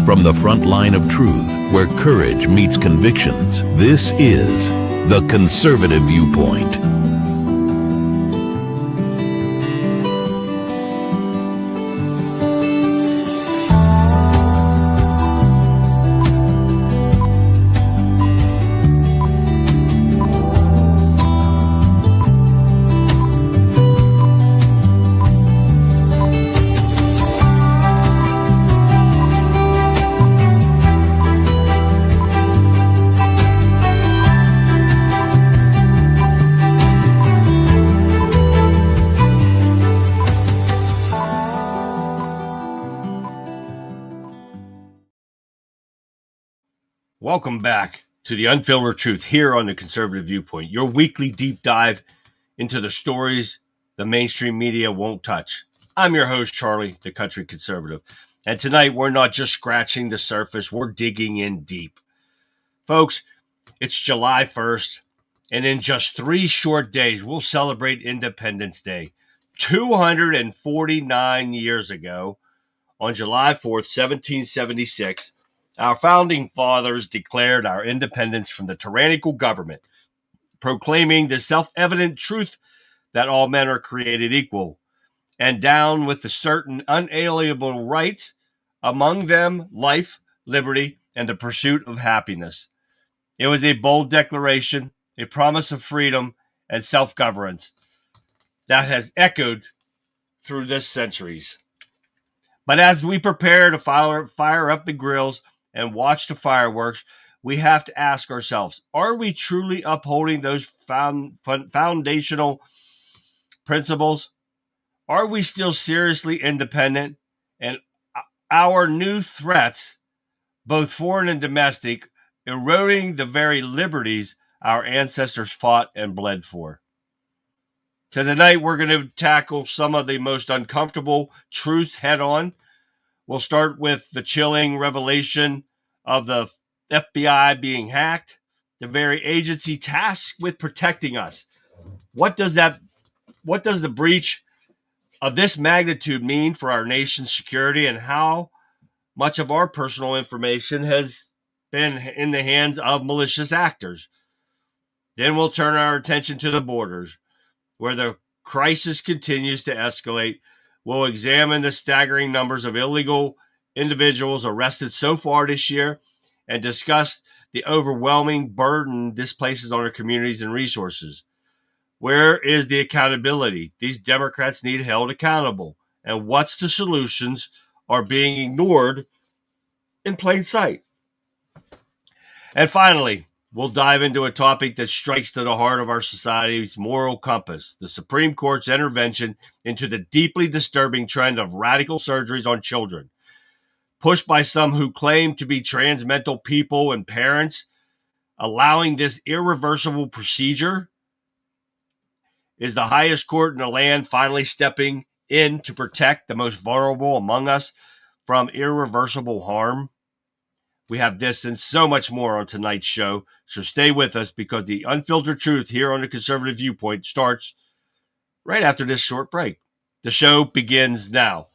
From the front line of truth, where courage meets convictions, this is The Conservative Viewpoint. Welcome back to the Unfiltered Truth here on the Conservative Viewpoint, your weekly deep dive into the stories the mainstream media won't touch. I'm your host, Charlie, the Country Conservative. And tonight, we're not just scratching the surface, we're digging in deep. Folks, it's July 1st, and in just 3 short days, we'll celebrate Independence Day. 249 years ago, on July 4th, 1776, our founding fathers declared our independence from the tyrannical government, proclaiming the self-evident truth that all men are created equal, and down with the certain unalienable rights, among them life, liberty, and the pursuit of happiness. It was a bold declaration, a promise of freedom and self-governance that has echoed through the centuries. But as we prepare to fire up the grills and watch the fireworks, we have to ask ourselves, are we truly upholding those foundational principles? Are we still seriously independent? And our new threats, both foreign and domestic, eroding the very liberties our ancestors fought and bled for? So tonight, we're going to tackle some of the most uncomfortable truths head on. We'll start with the chilling revelation of the FBI being hacked, the very agency tasked with protecting us. What does the breach of this magnitude mean for our nation's security, and how much of our personal information has been in the hands of malicious actors? Then we'll turn our attention to the borders, where the crisis continues to escalate. We'll examine the staggering numbers of illegal individuals arrested so far this year and discuss the overwhelming burden this places on our communities and resources. Where is the accountability? These Democrats need held accountable. And what's the solutions are being ignored in plain sight? And finally, we'll dive into a topic that strikes to the heart of our society's moral compass, the Supreme Court's intervention into the deeply disturbing trend of radical surgeries on children. Pushed by some who claim to be transmental people and parents, allowing this irreversible procedure. Is the highest court in the land finally stepping in to protect the most vulnerable among us from irreversible harm? We have this and so much more on tonight's show, so stay with us because the Unfiltered Truth here on the Conservative Viewpoint starts right after this short break. The show begins now.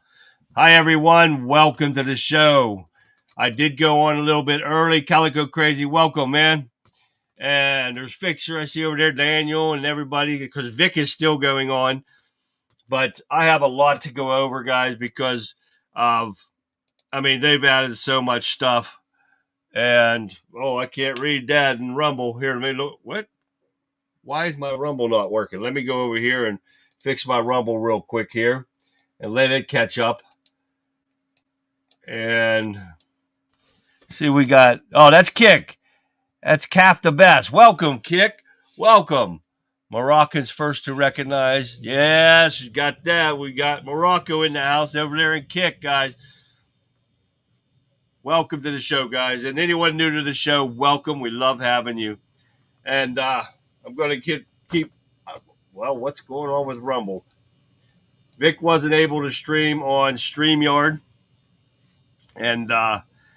Hi, everyone. Welcome to the show. I did go on a little bit early. Calico Crazy, welcome, man. And there's Fixer, I see over there, Daniel, and everybody, because Vic is still going on. But I have a lot to go over, guys, because they've added so much stuff. And, I can't read that in Rumble. Here, let me look. What? Why is my Rumble not working? Let me go over here and fix my Rumble real quick here and let it catch up. And see, we got, that's Kick. That's Calf the Best. Welcome, Kick. Welcome. Moroccan's first to recognize. Yes, you got that. We got Morocco in the house over there in Kick, guys. Welcome to the show, guys. And anyone new to the show, welcome. We love having you. And I'm going to keep, what's going on with Rumble? Vic wasn't able to stream on StreamYard. And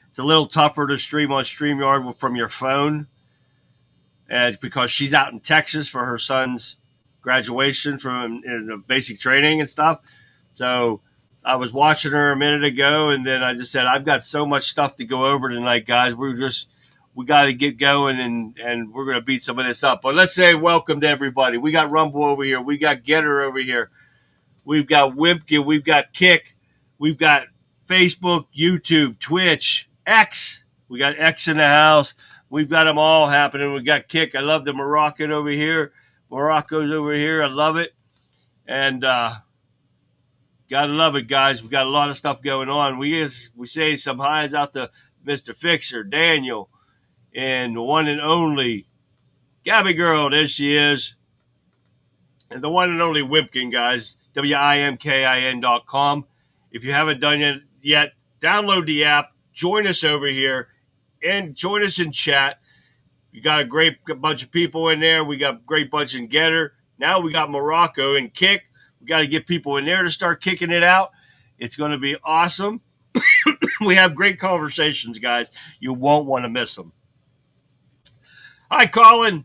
it's a little tougher to stream on StreamYard from your phone. And because she's out in Texas for her son's graduation from basic training and stuff. So I was watching her a minute ago, and then I just said, I've got so much stuff to go over tonight, guys. We got to get going, and we're going to beat some of this up. But let's say welcome to everybody. We got Rumble over here. We got Getter over here. We've got Wimpkin. We've got Kick. We've got Facebook, YouTube, Twitch, X. We got X in the house. We've got them all happening. We got Kick. I love the Moroccan over here. Morocco's over here. I love it. And gotta love it, guys. We got a lot of stuff going on. We say some highs out to Mr. Fixer, Daniel, and the one and only Gabby Girl. There she is. And the one and only Wimpkin, guys. WIMKIN.com. If you haven't done it yet, download the app. Join us over here. And join us in chat. We got a great bunch of people in there. We got a great bunch in Getter. Now we got Morocco and Kick. We got to get people in there to start kicking it out. It's going to be awesome. We have great conversations, guys. You won't want to miss them. Hi, Colin.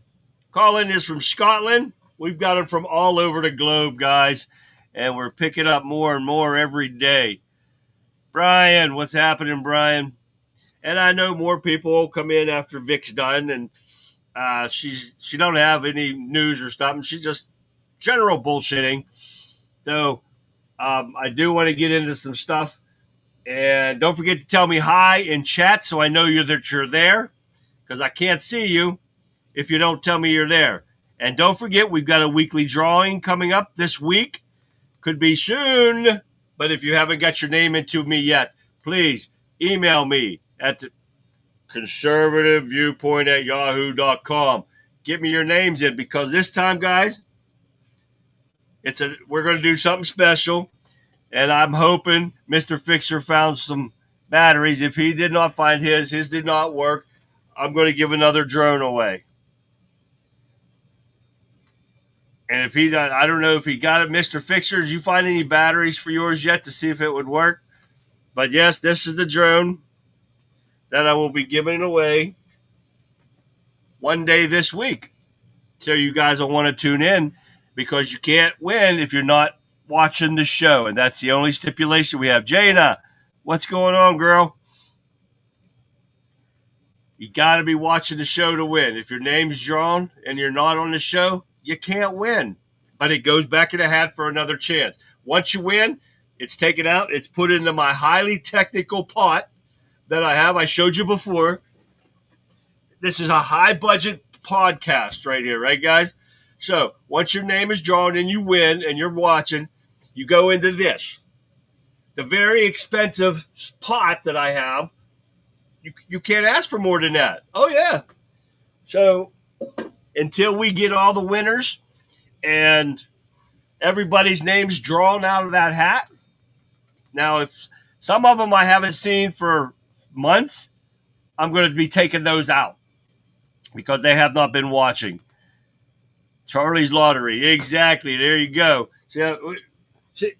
Colin is from Scotland. We've got him from all over the globe, guys. And we're picking up more and more every day. Brian, what's happening, Brian? And I know more people will come in after Vic's done, and she don't have any news or stuff. She's just general bullshitting. So I do want to get into some stuff, and don't forget to tell me hi in chat so I know that you're there, because I can't see you if you don't tell me you're there. And don't forget, we've got a weekly drawing coming up this week. Could be soon, but if you haven't got your name into me yet, please email me at conservativeviewpoint@yahoo.com. Get me your names in, because this time, guys, we're going to do something special, and I'm hoping Mr. Fixer found some batteries. If he did not find his did not work, I'm going to give another drone away. And if I don't know if he got it. Mr. Fixer, did you find any batteries for yours yet to see if it would work? But yes, this is the drone that I will be giving away one day this week. So you guys will want to tune in, because you can't win if you're not watching the show. And that's the only stipulation we have. Jaina, what's going on, girl? You got to be watching the show to win. If your name's drawn and you're not on the show, you can't win. But it goes back in the hat for another chance. Once you win, it's taken out. It's put into my highly technical pot that I have. I showed you before. This is a high budget podcast right here, right, guys? So once your name is drawn and you win and you're watching, you go into this. The very expensive pot that I have. You can't ask for more than that. Oh, yeah. So until we get all the winners and everybody's names drawn out of that hat. Now, if some of them I haven't seen for months, I'm going to be taking those out because they have not been watching. Charlie's Lottery. Exactly. There you go. See,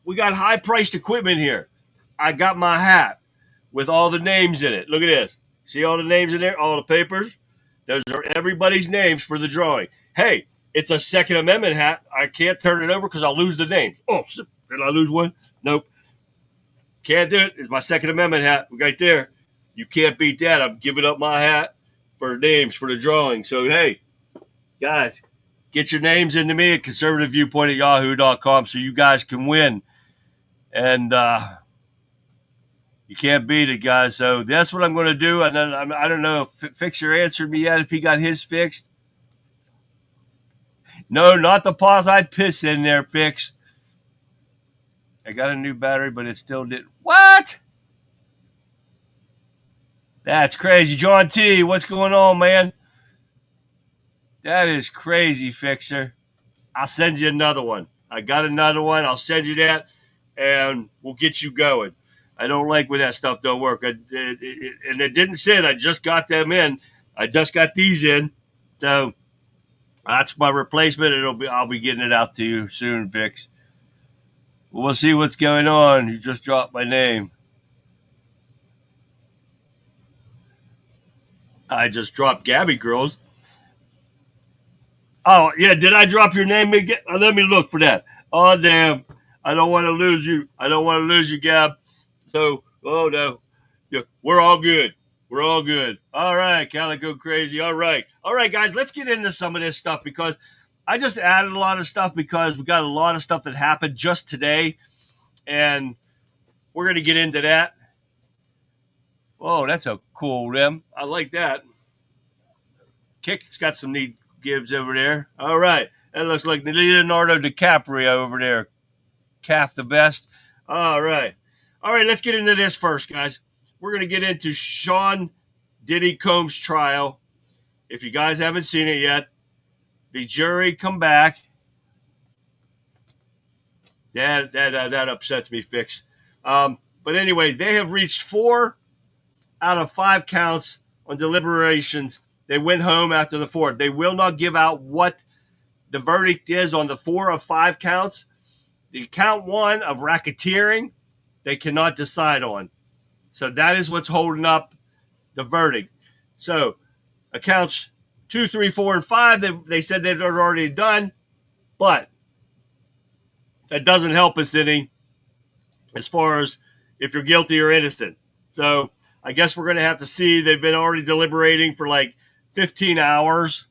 we got high-priced equipment here. I got my hat with all the names in it. Look at this. See all the names in there? All the papers? Those are everybody's names for the drawing. Hey, it's a Second Amendment hat. I can't turn it over because I'll lose the names. Oh, did I lose one? Nope. Can't do it. It's my Second Amendment hat right there. You can't beat that. I'm giving up my hat for names for the drawing. So, hey, guys, get your names into me at conservativeviewpoint@yahoo.com so you guys can win. And you can't beat it, guys. So that's what I'm going to do. And then I don't know if Fixer answered me yet, if he got his fixed. No, not the pause. I'd piss in there, Fix. I got a new battery, but it still didn't. What? That's crazy. John T., what's going on, man? That is crazy, Fixer. I'll send you another one. I got another one. I'll send you that, and we'll get you going. I don't like when that stuff don't work. And it didn't say it. I just got them in. I just got these in. So that's my replacement. I'll be getting it out to you soon, Fix. We'll see what's going on. You just dropped my name. I just dropped Gabby Girls. Oh, yeah. Did I drop your name again? Let me look for that. Oh, damn. I don't want to lose you. I don't want to lose you, Gab. So, oh no. Yeah, we're all good. We're all good. All right, Calico Crazy. All right, guys. Let's get into some of this stuff because I just added a lot of stuff because we got a lot of stuff that happened just today, and we're gonna get into that. Oh, that's a cool rim. I like that. Kick's got some neat gives over there. All right, that looks like Leonardo DiCaprio over there. Calf the best. All right. Let's get into this first, guys. We're going to get into Sean Diddy Combs' trial. If you guys haven't seen it yet, the jury come back. That upsets me, Fix. But anyways, they have reached 4 out of 5 counts on deliberations. They went home after the 4th. They will not give out what the verdict is on the 4 of 5 counts. The count 1 of racketeering, they cannot decide on. So that is what's holding up the verdict. So accounts 2, 3, 4, and 5, they said they've already done, but that doesn't help us any as far as if you're guilty or innocent. So I guess we're going to have to see. They've been already deliberating for like 15 hours.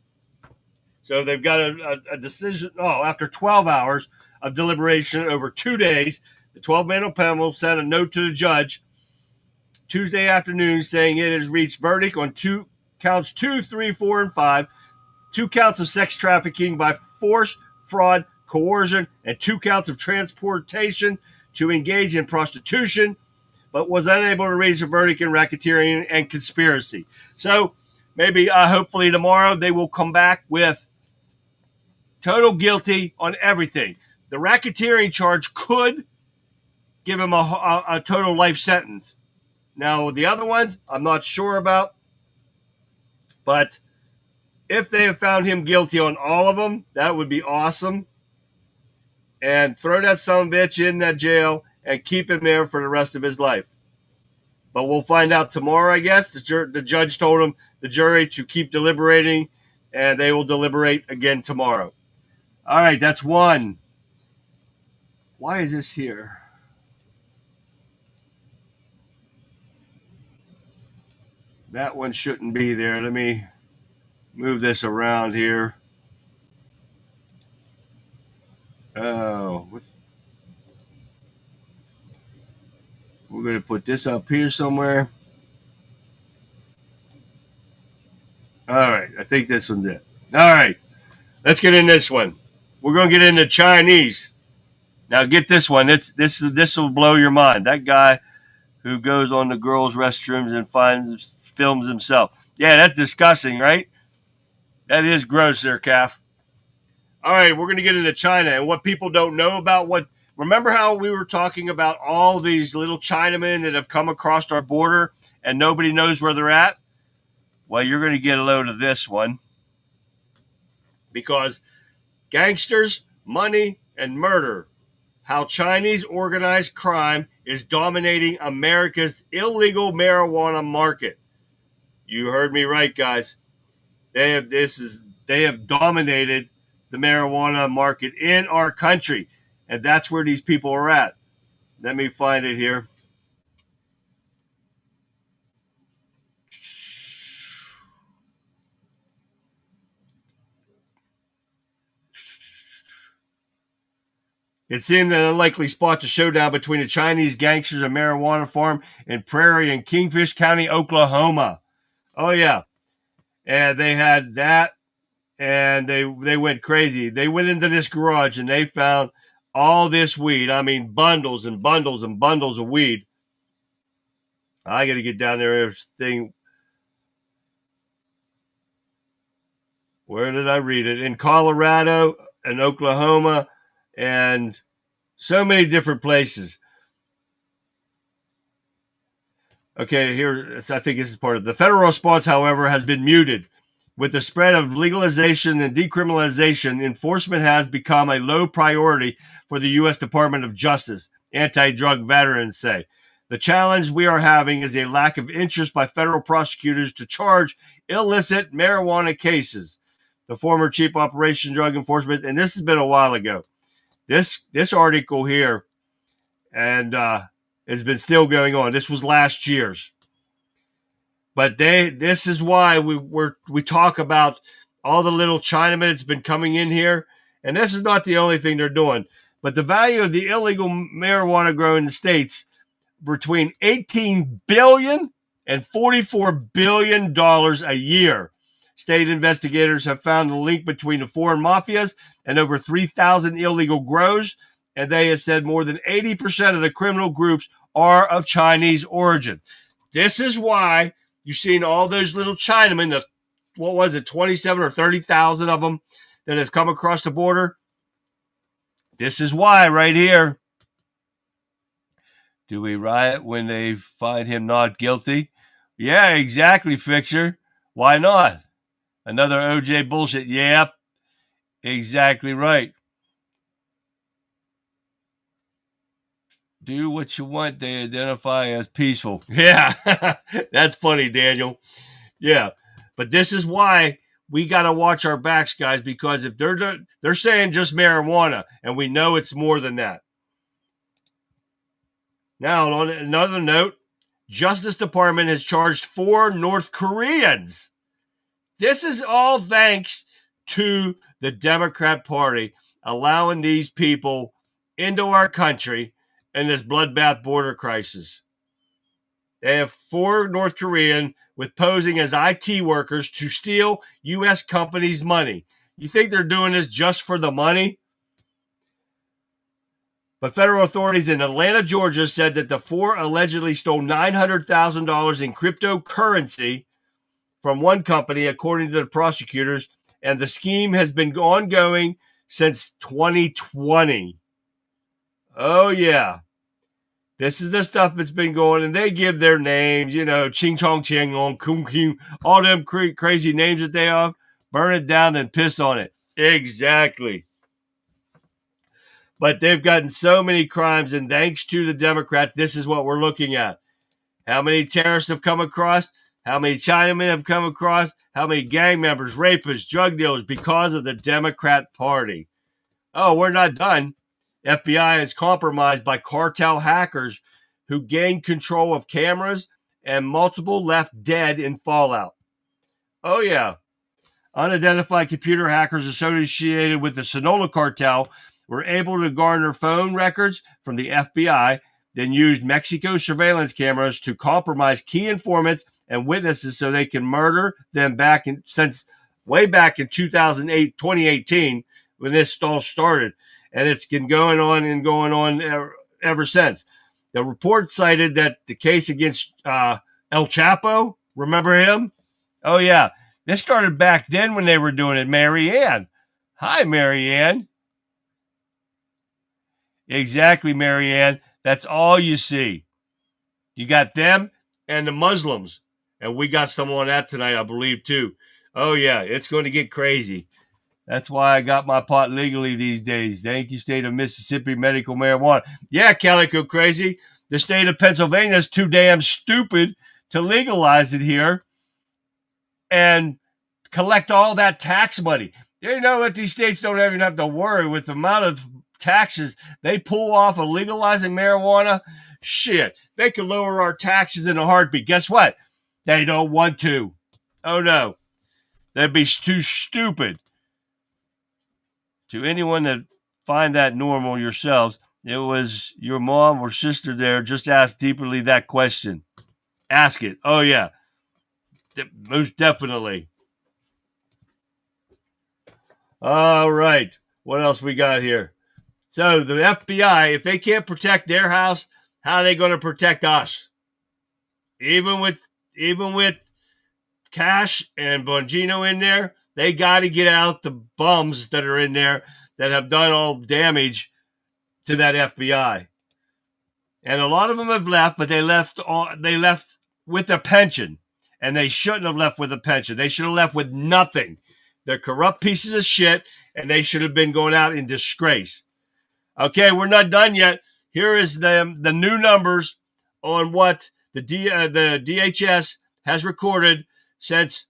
So they've got a decision. After 12 hours of deliberation over 2 days, the 12-man panel sent a note to the judge Tuesday afternoon saying it has reached verdict on counts 2, 3, 4, and 5, 2 counts of sex trafficking by force, fraud, coercion, and 2 counts of transportation to engage in prostitution, but was unable to reach a verdict in racketeering and conspiracy. So maybe, hopefully tomorrow, they will come back with total guilty on everything. The racketeering charge could give him a total life sentence. Now, the other ones, I'm not sure about. But if they have found him guilty on all of them, that would be awesome. And throw that son of a bitch in that jail and keep him there for the rest of his life. But we'll find out tomorrow, I guess. The judge told the jury to keep deliberating, and they will deliberate again tomorrow. All right, that's one. Why is this here? That one shouldn't be there. Let me move this around here. Oh, we're going to put this up here somewhere. All right, I think this one's it. All right, let's get in this one. We're going to get into Chinese. Now get this one. This will blow your mind. That guy who goes on the girls' restrooms and films himself. Yeah, that's disgusting, right? That is gross there, Calf. All right, we're going to get into China and what people don't know about what. Remember how we were talking about all these little Chinamen that have come across our border and nobody knows where they're at? Well, you're going to get a load of this one because gangsters, money, and murder. How Chinese organized crime is dominating America's illegal marijuana market. You heard me right, guys. They have dominated the marijuana market in our country, and that's where these people are at. Let me find it here. It seemed an unlikely spot to showdown between the Chinese gangsters and marijuana farm in Prairie and Kingfish County, Oklahoma. Oh, yeah. And they had that, and they went crazy. They went into this garage, and they found all this weed. I mean, bundles and bundles and bundles of weed. I got to get down there. Everything. Where did I read it? In Colorado and Oklahoma and so many different places. Okay, here, I think this is part of the federal response, however, has been muted. With the spread of legalization and decriminalization, enforcement has become a low priority for the U.S. Department of Justice, anti-drug veterans say. The challenge we are having is a lack of interest by federal prosecutors to charge illicit marijuana cases. The former chief operations drug enforcement, and this has been a while ago. This article here, and has been still going on. This was last year's. But this is why we talk about all the little Chinamen that's been coming in here. And this is not the only thing they're doing. But the value of the illegal marijuana growing in the states between $18 billion and $44 billion a year. State investigators have found a link between the foreign mafias and over 3,000 illegal grows. And they have said more than 80% of the criminal groups are of Chinese origin. This is why you've seen all those little Chinamen, 27 or 30,000 of them that have come across the border. This is why right here. Do we riot when they find him not guilty? Yeah, exactly, Fixer. Why not? Another OJ bullshit. Yeah, exactly right. Do what you want. They identify as peaceful. Yeah, that's funny, Daniel. Yeah, but this is why we got to watch our backs, guys, because if they're saying just marijuana, and we know it's more than that. Now, on another note, Justice Department has charged 4 North Koreans. This is all thanks to the Democrat Party allowing these people into our country in this bloodbath border crisis. They have 4 North Korean with posing as IT workers to steal U.S. companies' money. You think they're doing this just for the money? But federal authorities in Atlanta, Georgia said that the 4 allegedly stole $900,000 in cryptocurrency from one company, according to the prosecutors, and the scheme has been ongoing since 2020. Oh, yeah. This is the stuff that's been going, and they give their names, Ching Chong Ching on Kung King, all them crazy names that they have. Burn it down and piss on it. Exactly. But they've gotten so many crimes, and thanks to the Democrat, this is what we're looking at. How many terrorists have come across? How many Chinamen have come across? How many gang members, rapists, drug dealers because of the Democrat Party? Oh, we're not done. FBI is compromised by cartel hackers who gained control of cameras, and multiple left dead in fallout. Oh, yeah. Unidentified computer hackers associated with the Sonora cartel were able to garner phone records from the FBI, then used Mexico surveillance cameras to compromise key informants and witnesses so they can murder them since way back in 2018 when this all started. And it's been going on ever since. The report cited that the case against El Chapo, remember him? Oh, yeah. This started back then when they were doing it. Marianne. Hi, Marianne. Exactly, Marianne. That's all you see. You got them and the Muslims. And we got some on that tonight, I believe, too. Oh, yeah. It's going to get crazy. That's why I got my pot legally these days. Thank you, state of Mississippi medical marijuana. Yeah, Calico Crazy. The state of Pennsylvania is too damn stupid to legalize it here and collect all that tax money. You know what? These states don't even have to worry with the amount of taxes they pull off of legalizing marijuana. Shit, they could lower our taxes in a heartbeat. Guess what? They don't want to. Oh, no. That'd be too stupid. To anyone that find that normal yourselves, it was your mom or sister there just asked deeply that question. Ask it. Oh, yeah. Most definitely. All right. What else we got here? So the FBI, if they can't protect their house, how are they going to protect us? Even with Cash and Bongino in there, they got to get out the bums that are in there that have done all damage to that FBI. And a lot of them have left, but they left with a pension. And they shouldn't have left with a pension. They should have left with nothing. They're corrupt pieces of shit, and they should have been going out in disgrace. Okay, we're not done yet. Here is the new numbers on what the DHS has recorded since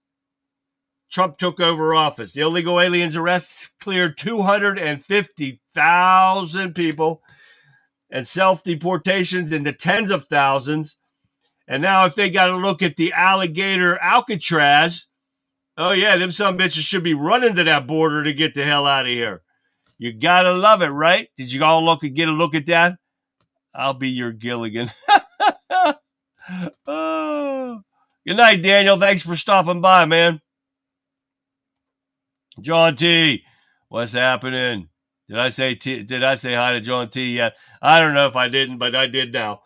Trump took over office. The illegal aliens arrests cleared 250,000 people and self-deportations into tens of thousands. And now if they got to look at the alligator Alcatraz, oh yeah, them some bitches should be running to that border to get the hell out of here. You got to love it, right? Did you all get a look at that? I'll be your Gilligan. Oh. Good night, Daniel. Thanks for stopping by, man. John T, what's happening? Did I say hi to John T yet? I don't know if I didn't, but I did now.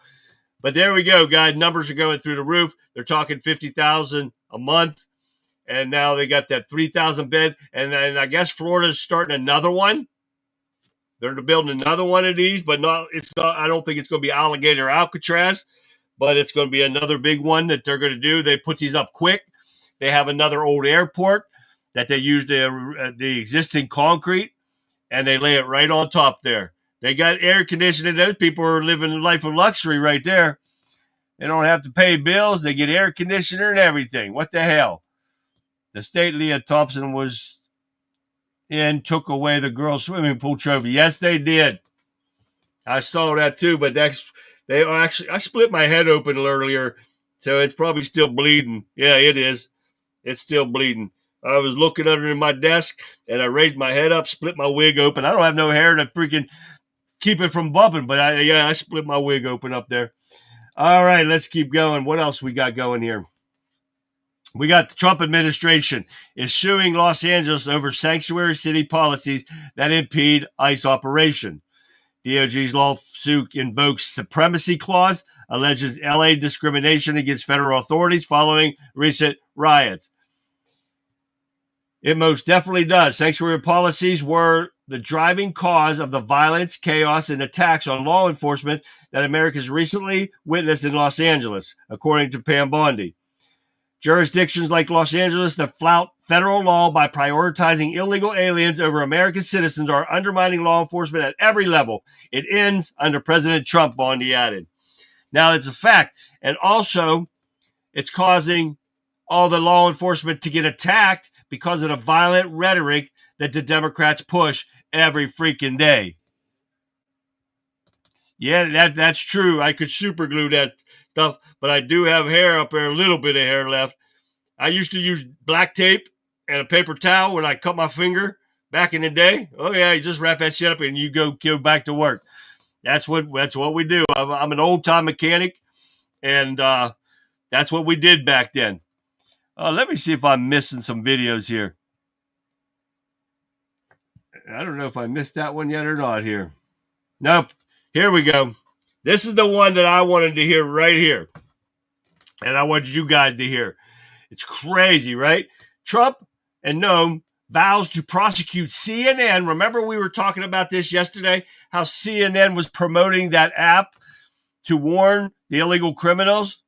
But there we go, guys. Numbers are going through the roof. They're talking 50,000 a month, and now they got that 3,000 bed. And I guess Florida's starting another one. They're building another one of these, but it's not. I don't think it's going to be Alligator Alcatraz, but it's going to be another big one that they're going to do. They put these up quick. They have another old airport that they use the existing concrete, and they lay it right on top there. They got air conditioning. Those people are living a life of luxury right there. They don't have to pay bills. They get air conditioner and everything. What the hell? The state Leah Thompson was in took away the girls' swimming pool trophy. Yes, they did. I saw that too, but I split my head open earlier, so it's probably still bleeding. Yeah, it is. It's still bleeding. I was looking under my desk, and I raised my head up, split my wig open. I don't have no hair to freaking keep it from bumping, but I split my wig open up there. All right, let's keep going. What else we got going here? We got the Trump administration is suing Los Angeles over sanctuary city policies that impede ICE operation. DOJ's lawsuit invokes supremacy clause, alleges LA discrimination against federal authorities following recent riots. It most definitely does. Sanctuary policies were the driving cause of the violence, chaos, and attacks on law enforcement that America's recently witnessed in Los Angeles, according to Pam Bondi. Jurisdictions like Los Angeles that flout federal law by prioritizing illegal aliens over American citizens are undermining law enforcement at every level. It ends under President Trump, Bondi added. Now, it's a fact. And also, it's causing all the law enforcement to get attacked because of the violent rhetoric that the Democrats push every freaking day. Yeah, that's true. I could super glue that stuff, but I do have hair up there, a little bit of hair left. I used to use black tape and a paper towel when I cut my finger back in the day. Oh yeah, you just wrap that shit up and you go back to work. That's what we do. I'm an old time mechanic, and that's what we did back then. Let me see if I'm missing some videos here. I don't know if I missed that one yet or not here. Nope. Here we go. This is the one that I wanted to hear right here. And I wanted you guys to hear. It's crazy, right? Trump and Noam vows to prosecute CNN. Remember we were talking about this yesterday, how CNN was promoting that app to warn the illegal criminals?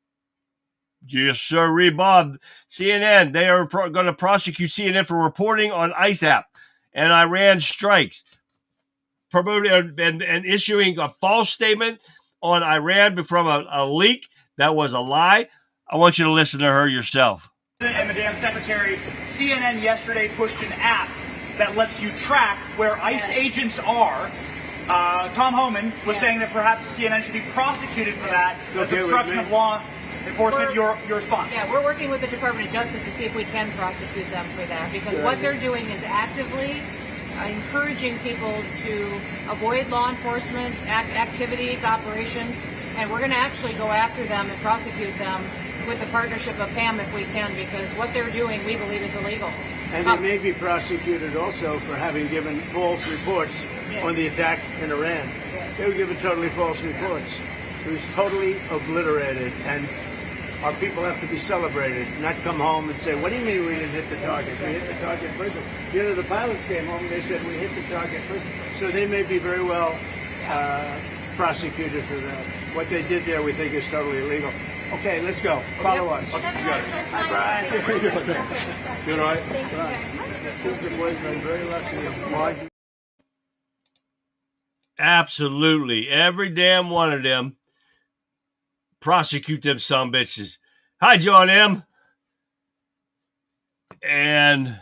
Yes, sir, Bob. CNN, they are going to prosecute CNN for reporting on ICE app and Iran strikes, promoting and issuing a false statement on Iran from a leak that was a lie. I want you to listen to her yourself. And Madam Secretary, CNN yesterday pushed an app that lets you track where ICE agents are. Tom Homan was saying that perhaps CNN should be prosecuted for that as obstruction of law enforcement. Your response? Yeah, we're working with the Department of Justice to see if we can prosecute them for that, because what they're doing is actively encouraging people to avoid law enforcement activities, operations, and we're going to actually go after them and prosecute them with the partnership of PAM if we can, because what they're doing we believe is illegal. And they may be prosecuted also for having given false reports on the attack in Iran. Yes. They were given totally false reports. It was totally obliterated, and our people have to be celebrated, not come home and say, what do you mean we didn't hit the target? We hit the target first. You know, the pilots came home and they said we hit the target first. So they may be very well prosecuted for that. What they did there we think is totally illegal. Okay, let's go. Follow us. Okay, hi, Brian. How are you doing? You all right? Thanks very much. Two good boys. I'm very lucky. Absolutely. Every damn one of them. Prosecute them sumbitches. Hi, John M. And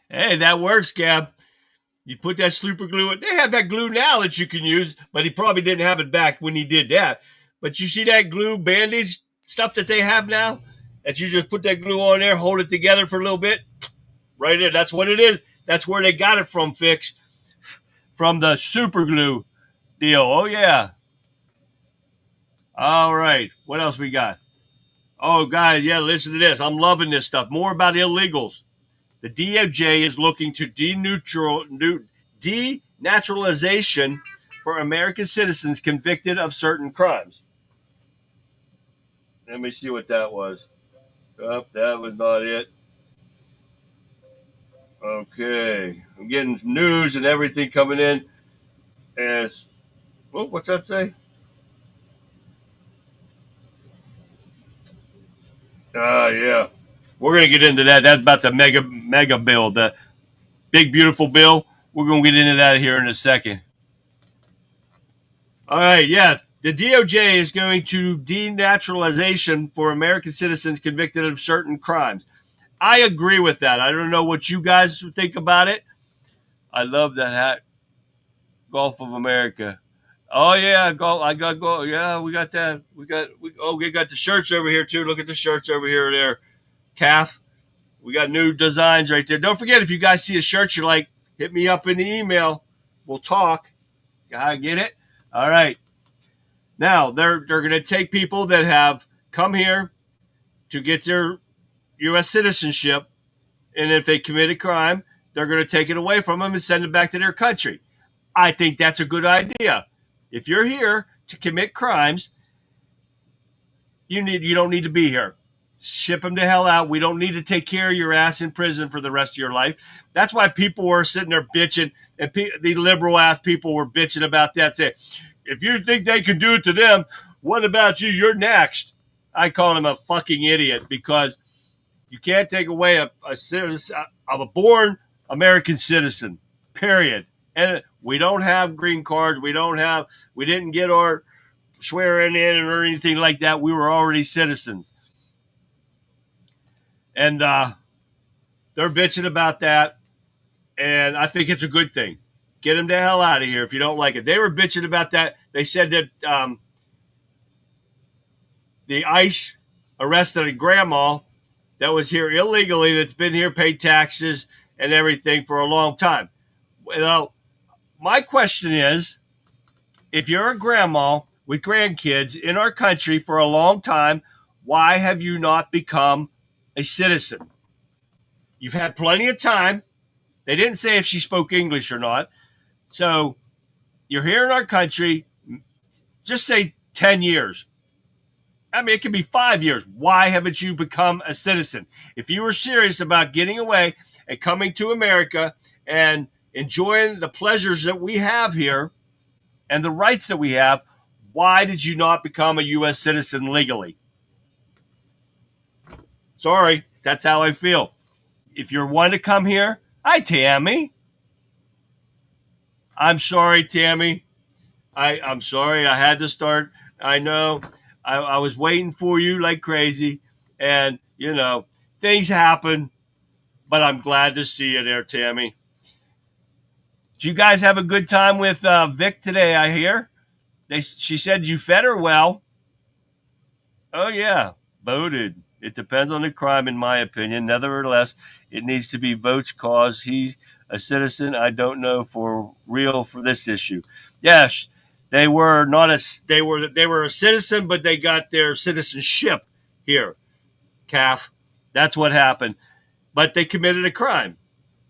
hey, that works, Gab. You put that super glue in. They have that glue now that you can use, but he probably didn't have it back when he did that. But you see that glue bandage stuff that they have now? That you just put that glue on there, hold it together for a little bit. Right there. That's what it is. That's where they got it from, Fix. From the super glue deal. Oh, yeah. All right. What else we got? Oh, guys, yeah, listen to this. I'm loving this stuff. More about illegals. The DOJ is looking to denaturalization for American citizens convicted of certain crimes. Let me see what that was. Oh, that was not it. Okay. I'm getting news and everything coming in. As, well, what's that say? Yeah. We're going to get into that. That's about the mega bill, the big, beautiful bill. We're going to get into that here in a second. All right, yeah. The DOJ is going to denaturalization for American citizens convicted of certain crimes. I agree with that. I don't know what you guys think about it. I love that hat. Gulf of America. Oh yeah, I got go. Yeah, we got that. We got the shirts over here too. Look at the shirts over here there. Calf. We got new designs right there. Don't forget, if you guys see a shirt you like, hit me up in the email. We'll talk. I get it. All right. Now they're going to take people that have come here to get their U.S. citizenship, and if they commit a crime, they're going to take it away from them and send it back to their country. I think that's a good idea. If you're here to commit crimes, you don't need to be here. Ship them to hell out. We don't need to take care of your ass in prison for the rest of your life. That's why people were sitting there bitching, and the liberal ass people were bitching about that. Saying, if you think they can do it to them, what about you? You're next. I call him a fucking idiot because you can't take away a citizen of a born American citizen. Period. And we don't have green cards. We didn't get our swearing in or anything like that. We were already citizens. And they're bitching about that. And I think it's a good thing. Get them the hell out of here if you don't like it. They were bitching about that. They said that the ICE arrested a grandma that was here illegally, that's been here, paid taxes and everything for a long time. Well, my question is, if you're a grandma with grandkids in our country for a long time, why have you not become a citizen? You've had plenty of time. They didn't say if she spoke English or not. So you're here in our country, just say 10 years. I mean, it could be 5 years. Why haven't you become a citizen? If you were serious about getting away and coming to America and enjoying the pleasures that we have here and the rights that we have, why did you not become a U.S. citizen legally? Sorry, that's how I feel. If you're one to come here, hi, Tammy. I'm sorry, Tammy. I'm sorry. I had to start. I know. I was waiting for you like crazy. And, things happen. But I'm glad to see you there, Tammy. Did you guys have a good time with Vic today, I hear? She said you fed her well. Oh, yeah. Voted. It depends on the crime, in my opinion. Nevertheless, it needs to be votes cause he's a citizen. I don't know for real for this issue. Yes, they were a citizen, but they got their citizenship here. Calf. That's what happened. But they committed a crime.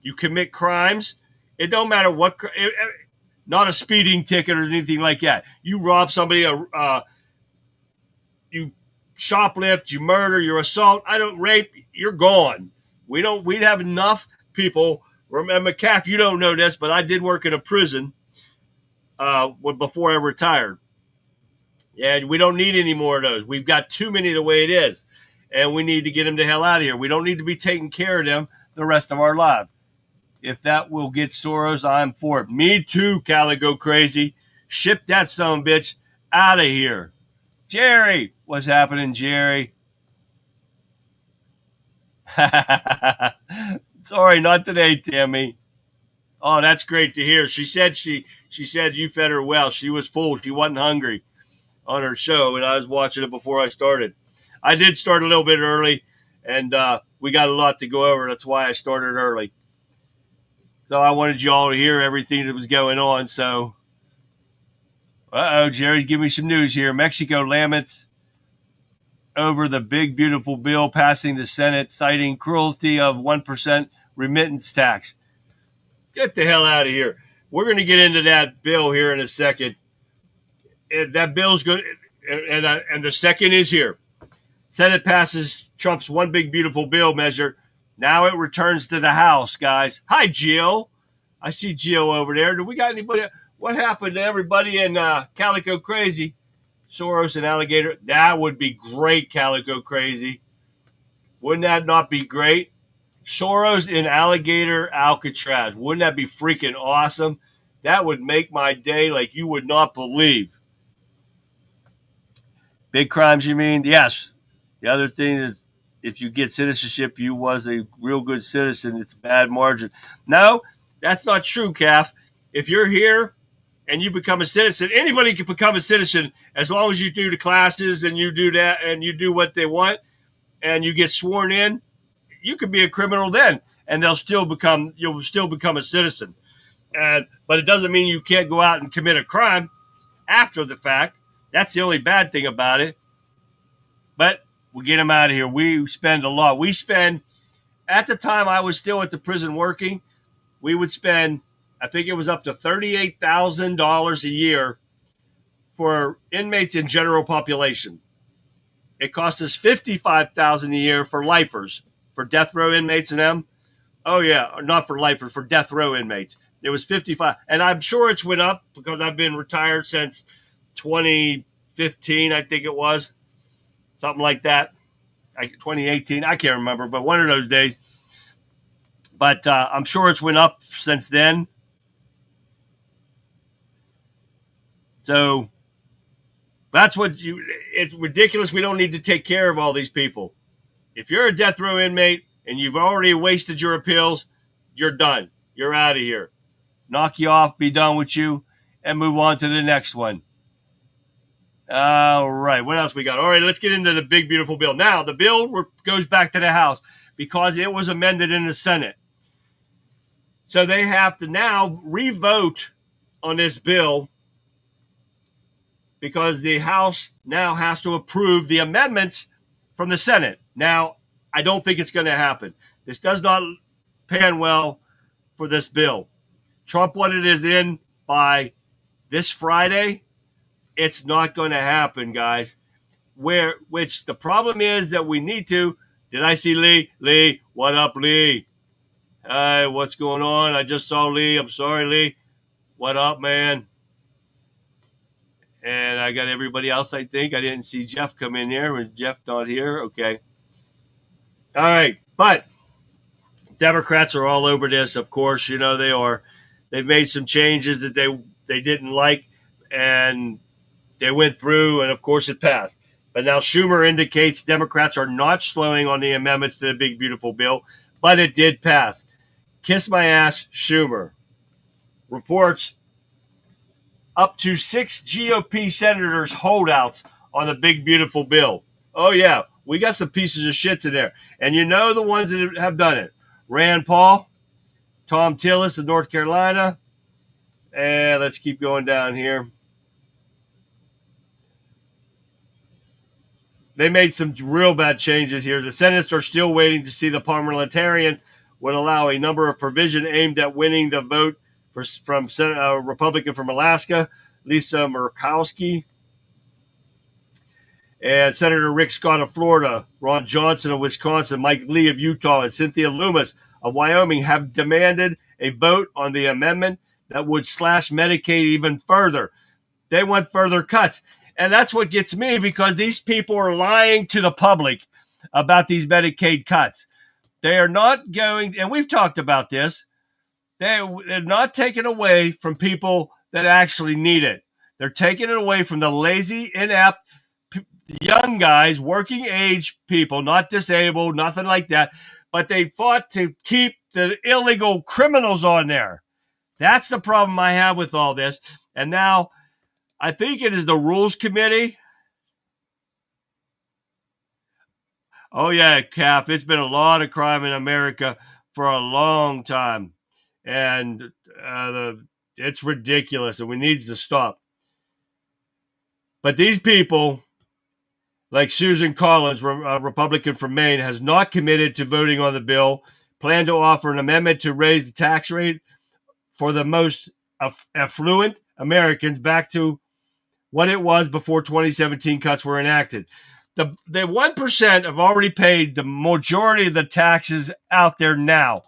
You commit crimes, it don't matter what. Not a speeding ticket or anything like that. You rob somebody, you shoplift, you murder, you assault, rape, you're gone. We'd have enough people. Remember, Calf, you don't know this, but I did work in a prison before I retired. And we don't need any more of those. We've got too many the way it is. And we need to get them the hell out of here. We don't need to be taking care of them the rest of our lives. If that will get Soros, I'm for it. Me too, Cali, go crazy. Ship that son of a bitch out of here. Jerry, what's happening, Jerry? Sorry, not today, Tammy. Oh, that's great to hear. She said you fed her well. She was full. She wasn't hungry on her show, and I was watching it before I started. I did start a little bit early, and we got a lot to go over. That's why I started early. So I wanted you all to hear everything that was going on. So, Jerry's giving me some news here. Mexico laments over the big, beautiful bill passing the Senate, citing cruelty of 1% remittance tax. Get the hell out of here. We're going to get into that bill here in a second. That bill's good, and the second is here. Senate passes Trump's one big, beautiful bill measure. Now it returns to the House, guys. Hi, Jill. I see Jill over there. Do we got anybody? What happened to everybody in Calico Crazy? Soros and Alligator. That would be great, Calico Crazy. Wouldn't that not be great? Soros in Alligator Alcatraz. Wouldn't that be freaking awesome? That would make my day like you would not believe. Big crimes, you mean? Yes. The other thing is, if you get citizenship, you was a real good citizen. It's a bad margin. No, that's not true, Calf. If you're here and you become a citizen, anybody can become a citizen as long as you do the classes and you do that and you do what they want and you get sworn in. You could be a criminal then, and you'll still become a citizen. But it doesn't mean you can't go out and commit a crime after the fact. That's the only bad thing about it. But we'll get them out of here. We spend a lot. We spend, at the time I was still at the prison working, we would spend, I think it was up to $38,000 a year for inmates in general population. It cost us $55,000 a year for lifers, for death row inmates and them. Oh yeah, not for lifers, for death row inmates. It was 55, and I'm sure it's went up because I've been retired since 2015, I think it was, something like that. 2018, I can't remember, but one of those days. But I'm sure it's went up since then. So that's it's ridiculous. We don't need to take care of all these people. If you're a death row inmate and you've already wasted your appeals, you're done. You're out of here. Knock you off, be done with you, and move on to the next one. All right, what else we got? All right, let's get into the big, beautiful bill. Now, the bill goes back to the House because it was amended in the Senate. So they have to now revote on this bill because the House now has to approve the amendments from the Senate. Now, I don't think it's going to happen. This does not pan well for this bill. Trump wanted it in by this Friday. It's not going to happen, guys. Which the problem is that we need to. Did I see Lee? Lee, what up, Lee? Hi, what's going on? I just saw Lee. I'm sorry, Lee. What up, man? And I got everybody else, I think. I didn't see Jeff come in here. Was Jeff not here? Okay. All right. But Democrats are all over this, of course. You know they are. They've made some changes that they didn't like, and they went through, and of course it passed. But now Schumer indicates Democrats are not slowing on the amendments to the big, beautiful bill, but it did pass. Kiss my ass, Schumer. Reports up to 6 GOP senators holdouts on the big, beautiful bill. Oh, yeah, we got some pieces of shit in there. And you know the ones that have done it. Rand Paul, Tom Tillis of North Carolina. And let's keep going down here. They made some real bad changes here. The Senates are still waiting to see the parliamentarian would allow a number of provisions aimed at winning the vote from Republican from Alaska, Lisa Murkowski, and Senator Rick Scott of Florida, Ron Johnson of Wisconsin, Mike Lee of Utah, and Cynthia Lummis of Wyoming have demanded a vote on the amendment that would slash Medicaid even further. They want further cuts. And that's what gets me, because these people are lying to the public about these Medicaid cuts. They are not going, and we've talked about this, they're not taking away from people that actually need it. They're taking it away from the lazy, inept the young guys, working age people, not disabled, nothing like that, but they fought to keep the illegal criminals on there. That's the problem I have with all this. And now I think it is the Rules Committee. Oh, yeah, Cap, it's been a lot of crime in America for a long time. And it's ridiculous, and we need to stop. But these people, like Susan Collins, a Republican from Maine, has not committed to voting on the bill, plan to offer an amendment to raise the tax rate for the most affluent Americans back to what it was before 2017 cuts were enacted. The 1% have already paid the majority of the taxes out there now.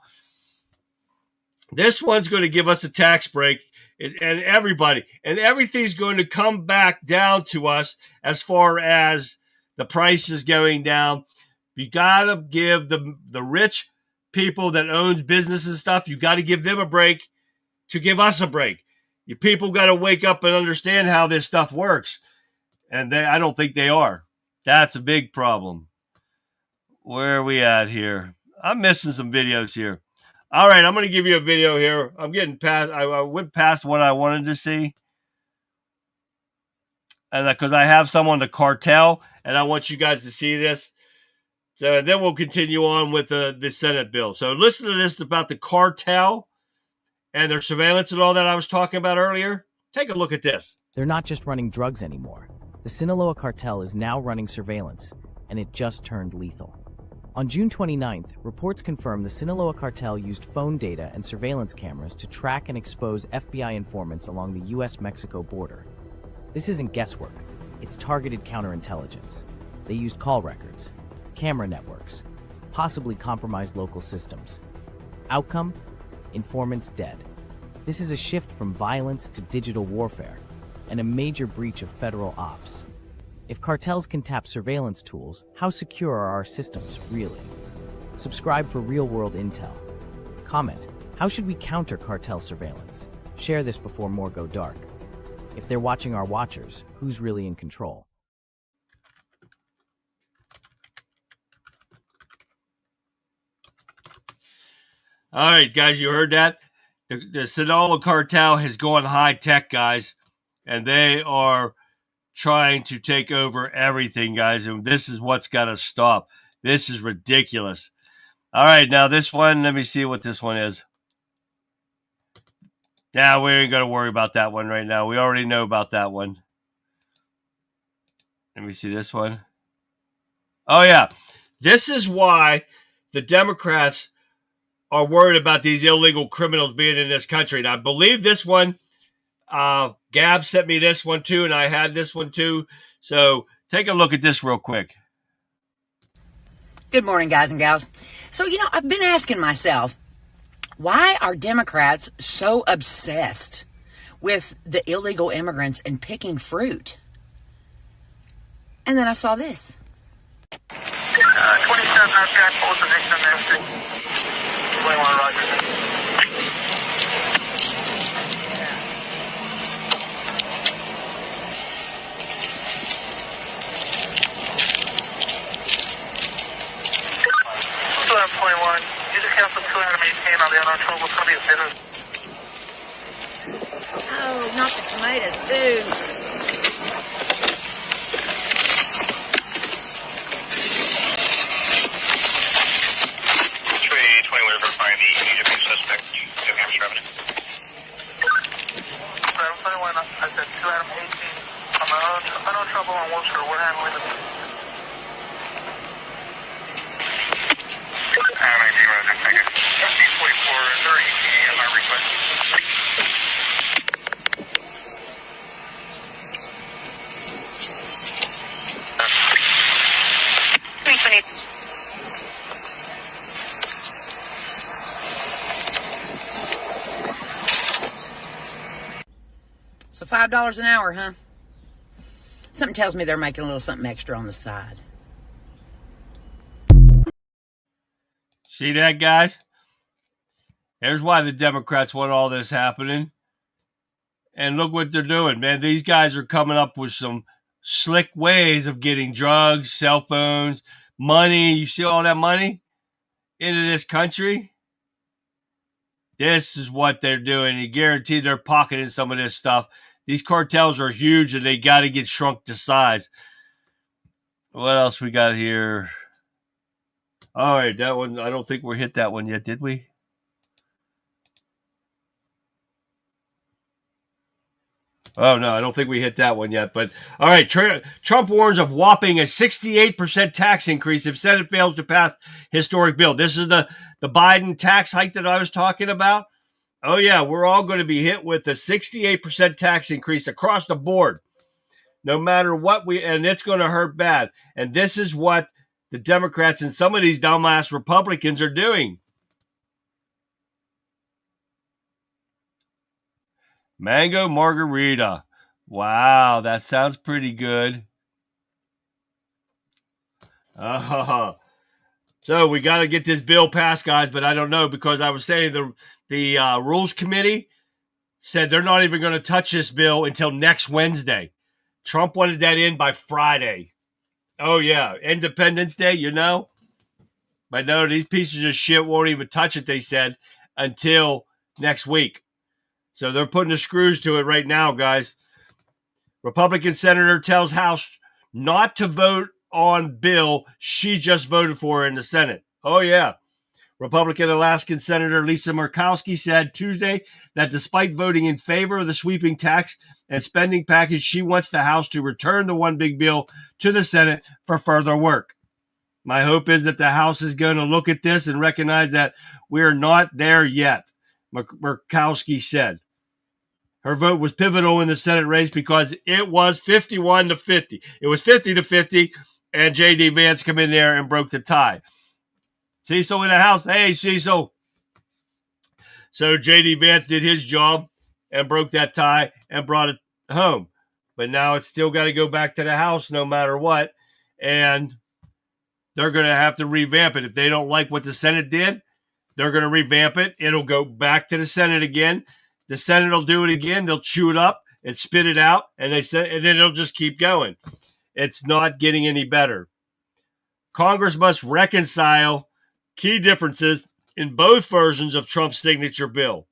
This one's going to give us a tax break, and everybody, and everything's going to come back down to us as far as the price is going down. You got to give the rich people that own businesses and stuff, you got to give them a break to give us a break. You people got to wake up and understand how this stuff works. And I don't think they are. That's a big problem. Where are we at here? I'm missing some videos here. All right, I'm going to give you a video here. I'm getting past, I went past what I wanted to see. And because I have some on the cartel, and I want you guys to see this. So then we'll continue on with the Senate bill. So listen to this about the cartel and their surveillance and all that I was talking about earlier. Take a look at this. They're not just running drugs anymore. The Sinaloa cartel is now running surveillance, and it just turned lethal. On June 29th, reports confirm the Sinaloa cartel used phone data and surveillance cameras to track and expose FBI informants along the US-Mexico border. This isn't guesswork. It's targeted counterintelligence. They used call records, camera networks, possibly compromised local systems. Outcome? Informants dead. This is a shift from violence to digital warfare, and a major breach of federal ops. If cartels can tap surveillance tools, how secure are our systems, really? Subscribe for real-world intel. Comment, how should we counter cartel surveillance? Share this before more go dark. If they're watching our watchers, who's really in control? All right, guys, you heard that? The Sinaloa cartel has gone high-tech, guys, and they are trying to take over everything, guys, and this is what's got to stop. This is ridiculous. All right, now this one, let me see what this one is. Now, we ain't going to worry about that one right now. We already know about that one. Let me see this one. Oh, yeah. This is why the Democrats are worried about these illegal criminals being in this country. And I believe this one, Gab sent me this one too, and I had this one too. So take a look at this real quick. Good morning, guys and gals. So, I've been asking myself, why are Democrats so obsessed with the illegal immigrants and picking fruit? And then I saw this. 27 outside position there, 21 Roger. You just have some 218 on the unknown trouble. It's going to be a dinner. Oh, not the tomatoes, too. Verifying the EW suspect, New Hampshire Avenue. Adam 21, I said 2 Adam 18 on the unknown trouble on Worcester. We're handling it. Adam 18, Roger, thank you. 44, is there an ETA on my request? So $5 an hour, huh? Something tells me they're making a little something extra on the side. See that, guys? Here's why the Democrats want all this happening. And look what they're doing, man. These guys are coming up with some slick ways of getting drugs, cell phones, money. You see all that money into this country? This is what they're doing. You guarantee they're pocketing some of this stuff. These cartels are huge and they got to get shrunk to size. What else we got here? All right, that one, I don't think we hit that one yet, did we? Oh, no, I don't think we hit that one yet. But, all right, Trump warns of whopping a 68% tax increase if Senate fails to pass historic bill. This is the Biden tax hike that I was talking about. Oh, yeah, we're all going to be hit with a 68% tax increase across the board, no matter what and it's going to hurt bad. And this is what the Democrats and some of these dumbass Republicans are doing. Mango margarita. Wow, that sounds pretty good. So we got to get this bill passed, guys, but I don't know, because I was saying the Rules Committee said they're not even going to touch this bill until next Wednesday. Trump wanted that in by Friday. Oh, yeah, Independence Day, you know? But no, these pieces of shit won't even touch it, they said, until next week. So they're putting the screws to it right now, guys. Republican senator tells House not to vote on bill she just voted for in the Senate. Oh, yeah. Republican Alaskan Senator Lisa Murkowski said Tuesday that despite voting in favor of the sweeping tax and spending package, she wants the House to return the one big bill to the Senate for further work. My hope is that the House is going to look at this and recognize that we're not there yet, Murkowski said. Her vote was pivotal in the Senate race because it was 51-50. It was 50-50, and J.D. Vance come in there and broke the tie. Cecil in the House. Hey, Cecil. So J.D. Vance did his job and broke that tie and brought it home. But now it's still got to go back to the House no matter what, and they're going to have to revamp it. If they don't like what the Senate did, they're going to revamp it. It'll go back to the Senate again. The Senate will do it again. They'll chew it up and spit it out, and then it'll just keep going. It's not getting any better. Congress must reconcile key differences in both versions of Trump's signature bill,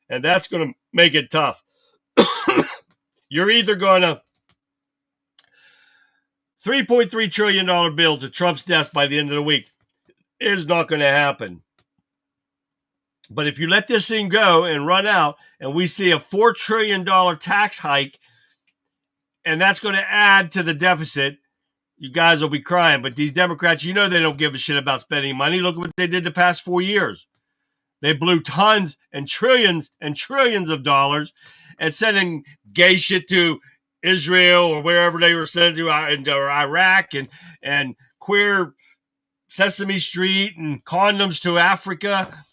and that's going to make it tough. You're either going to $3.3 trillion bill to Trump's desk by the end of the week. It is not going to happen. But if you let this thing go and run out, and we see a $4 trillion tax hike, and that's going to add to the deficit, you guys will be crying. But these Democrats, you know they don't give a shit about spending money. Look at what they did the past 4 years. They blew tons and trillions of dollars and sending gay shit to Israel or wherever they were sent to, or Iraq, and queer Sesame Street and condoms to Africa.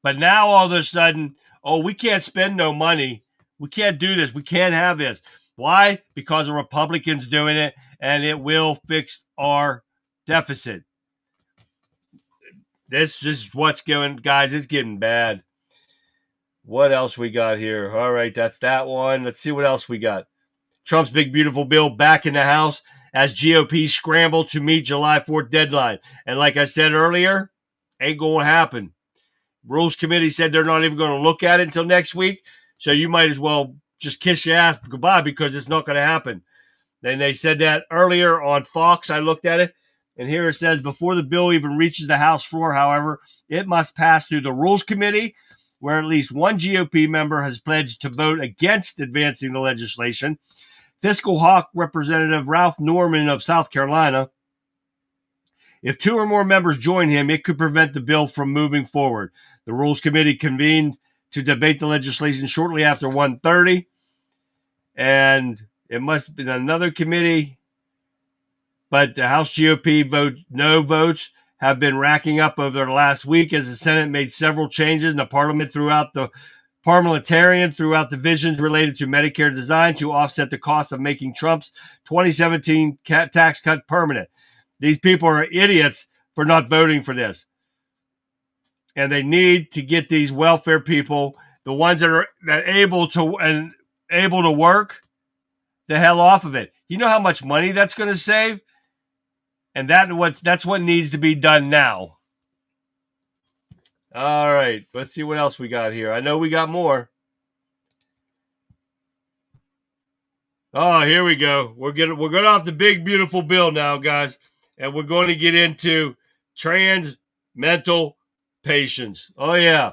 But now all of a sudden, we can't spend no money. We can't do this. We can't have this. Why? Because the Republicans doing it, and it will fix our deficit. This is what's going, guys. It's getting bad. What else we got here? All right, that's that one. Let's see what else we got. Trump's big, beautiful bill back in the House as GOP scramble to meet July 4th deadline. And like I said earlier, ain't going to happen. Rules Committee said they're not even going to look at it until next week. So you might as well just kiss your ass goodbye, because it's not going to happen. Then they said that earlier on Fox. I looked at it, and here it says, before the bill even reaches the House floor, however, it must pass through the Rules Committee, where at least one GOP member has pledged to vote against advancing the legislation. Fiscal Hawk Representative Ralph Norman of South Carolina. If two or more members join him, it could prevent the bill from moving forward. The Rules Committee convened to debate the legislation shortly after 1:30, and it must have been another committee, but the House GOP no votes have been racking up over the last week as the Senate made several changes in the parliamentarian throughout divisions related to Medicare design to offset the cost of making Trump's 2017 tax cut permanent. These people are idiots for not voting for this. And they need to get these welfare people, the ones that are able to work, the hell off of it. You know how much money that's going to save? And that's what needs to be done now. All right, let's see what else we got here. I know we got more. Oh, here we go. We're going off the big, beautiful bill now, guys. And we're going to get into trans mental patients. Oh, yeah.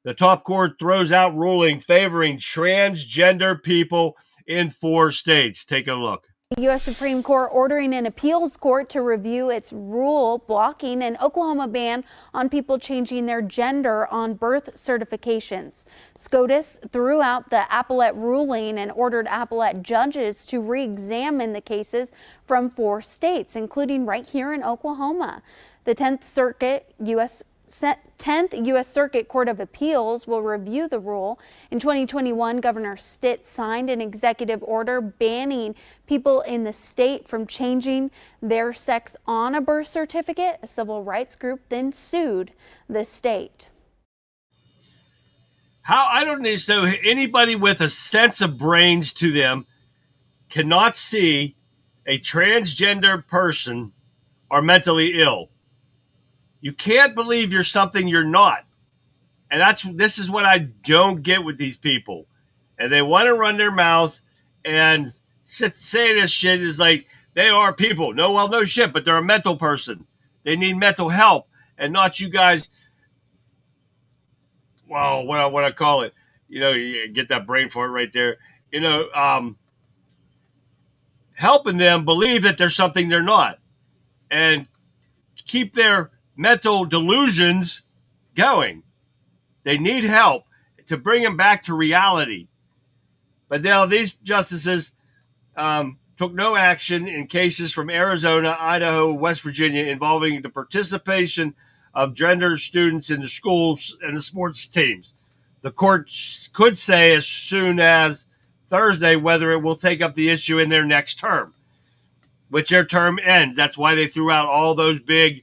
The top court throws out ruling favoring transgender people in 4 states. Take a look. The U.S. Supreme Court ordering an appeals court to review its rule blocking an Oklahoma ban on people changing their gender on birth certifications. SCOTUS threw out the appellate ruling and ordered appellate judges to re-examine the cases from 4 states, including right here in Oklahoma. The 10th U.S. Circuit Court of Appeals will review the rule. In 2021, Governor Stitt signed an executive order banning people in the state from changing their sex on a birth certificate. A civil rights group then sued the state. I don't know. So anybody with a sense of brains to them cannot see a transgender person are mentally ill. You can't believe you're something you're not. And this is what I don't get with these people. And they want to run their mouths and say this shit is like they are people. No shit, but they're a mental person. They need mental help and not you guys. Well, what I call it, you get that brain fart right there. Helping them believe that they're something they're not and keep their mental delusions going. They need help to bring them back to reality. But now these justices took no action in cases from Arizona, Idaho, West Virginia involving the participation of gender students in the schools and the sports teams. The court could say as soon as Thursday whether it will take up the issue in their next term, which their term ends. That's why they threw out all those big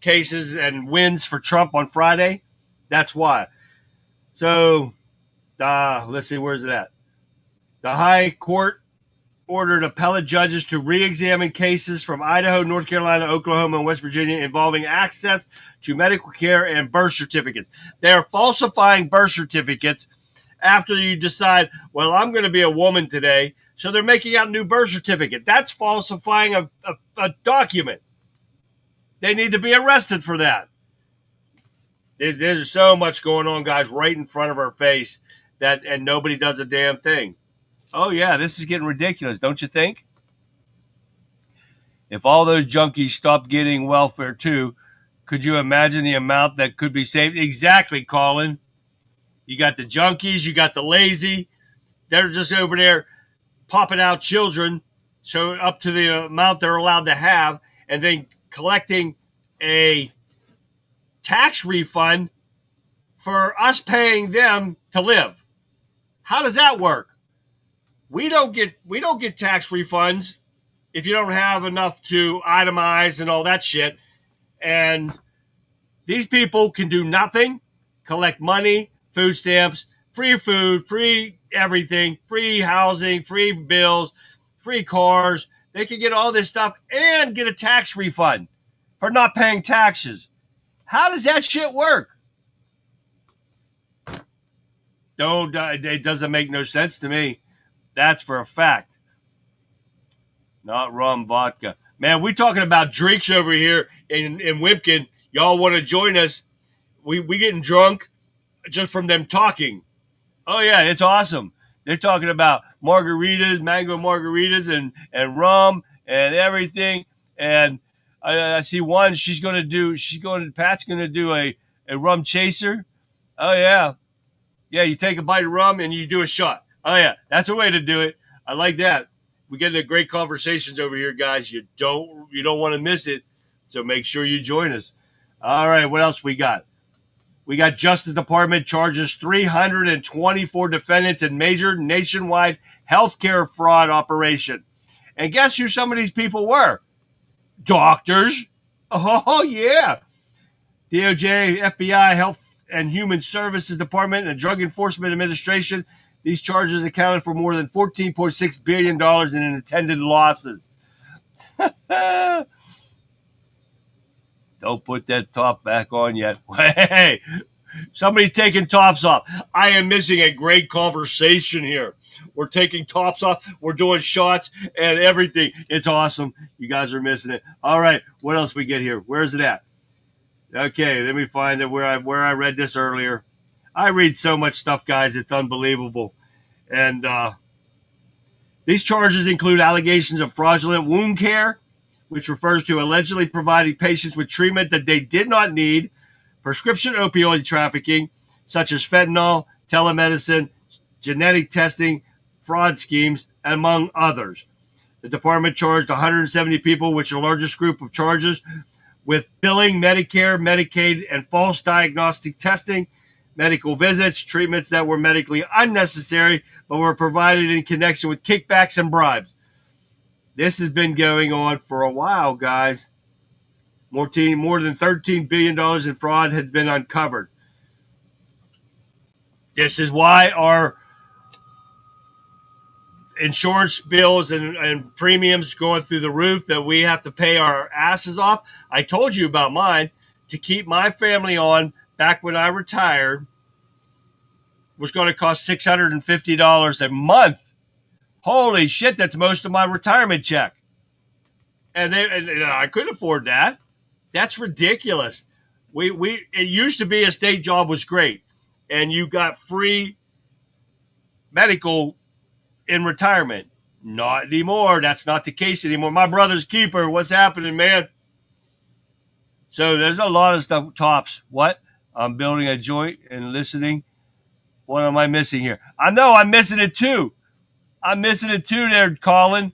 cases and wins for Trump on Friday. That's why. So, let's see, where's it at? The High Court ordered appellate judges to re-examine cases from Idaho, North Carolina, Oklahoma, and West Virginia involving access to medical care and birth certificates. They are falsifying birth certificates after you decide, well, I'm going to be a woman today, so they're making out a new birth certificate. That's falsifying a document. They need to be arrested for that. There's so much going on, guys, right in front of our face and nobody does a damn thing. Oh, yeah, this is getting ridiculous, don't you think? If all those junkies stopped getting welfare too, could you imagine the amount that could be saved? Exactly, Colin. You got the junkies, you got the lazy. They're just over there popping out children, so up to the amount they're allowed to have, and then collecting a tax refund for us paying them to live. How does that work? We don't get tax refunds if you don't have enough to itemize and all that shit. And these people can do nothing, collect money, food stamps, free food, free everything, free housing, free bills, free cars. They can get all this stuff and get a tax refund for not paying taxes. How does that shit work? No, it doesn't make no sense to me. That's for a fact. Not rum, vodka. Man, we talking about drinks over here in Wimpkin. Y'all want to join us? We getting drunk just from them talking. Oh, yeah, it's awesome. They're talking about margaritas, mango margaritas, and rum and everything. And I see one. Pat's going to do a rum chaser. Oh, yeah. Yeah, you take a bite of rum and you do a shot. Oh, yeah, that's a way to do it. I like that. We're getting great conversations over here, guys. You don't want to miss it, so make sure you join us. All right, what else we got? We got Justice Department charges 324 defendants in major nationwide healthcare fraud operation. And guess who some of these people were? Doctors. Oh, yeah. DOJ, FBI, Health and Human Services Department, and Drug Enforcement Administration These charges accounted for more than $14.6 billion in attended losses. Don't put that top back on yet. Hey, somebody's taking tops off. I am missing a great conversation here. We're taking tops off. We're doing shots and everything. It's awesome. You guys are missing it. All right, what else we get here? Where's it at? Okay, let me find it where I read this earlier. I read so much stuff, guys. It's unbelievable. And these charges include allegations of fraudulent wound care, which refers to allegedly providing patients with treatment that they did not need, prescription opioid trafficking, such as fentanyl, telemedicine, genetic testing, fraud schemes, among others. The department charged 170 people, which is the largest group of charges, with billing, Medicare, Medicaid, and false diagnostic testing, medical visits, treatments that were medically unnecessary but were provided in connection with kickbacks and bribes. This has been going on for a while, guys. More than $13 billion in fraud has been uncovered. This is why our insurance bills and premiums going through the roof, that we have to pay our asses off. I told you about mine. To keep my family on back when I retired was going to cost $650 a month. Holy shit, that's most of my retirement check. And I couldn't afford that. That's ridiculous. It used to be a state job was great, and you got free medical in retirement. Not anymore. That's not the case anymore. My brother's keeper. What's happening, man? So there's a lot of stuff. Tops. What? I'm building a joint and listening. What am I missing here? I know I'm missing it too. I'm missing it too there, Colin.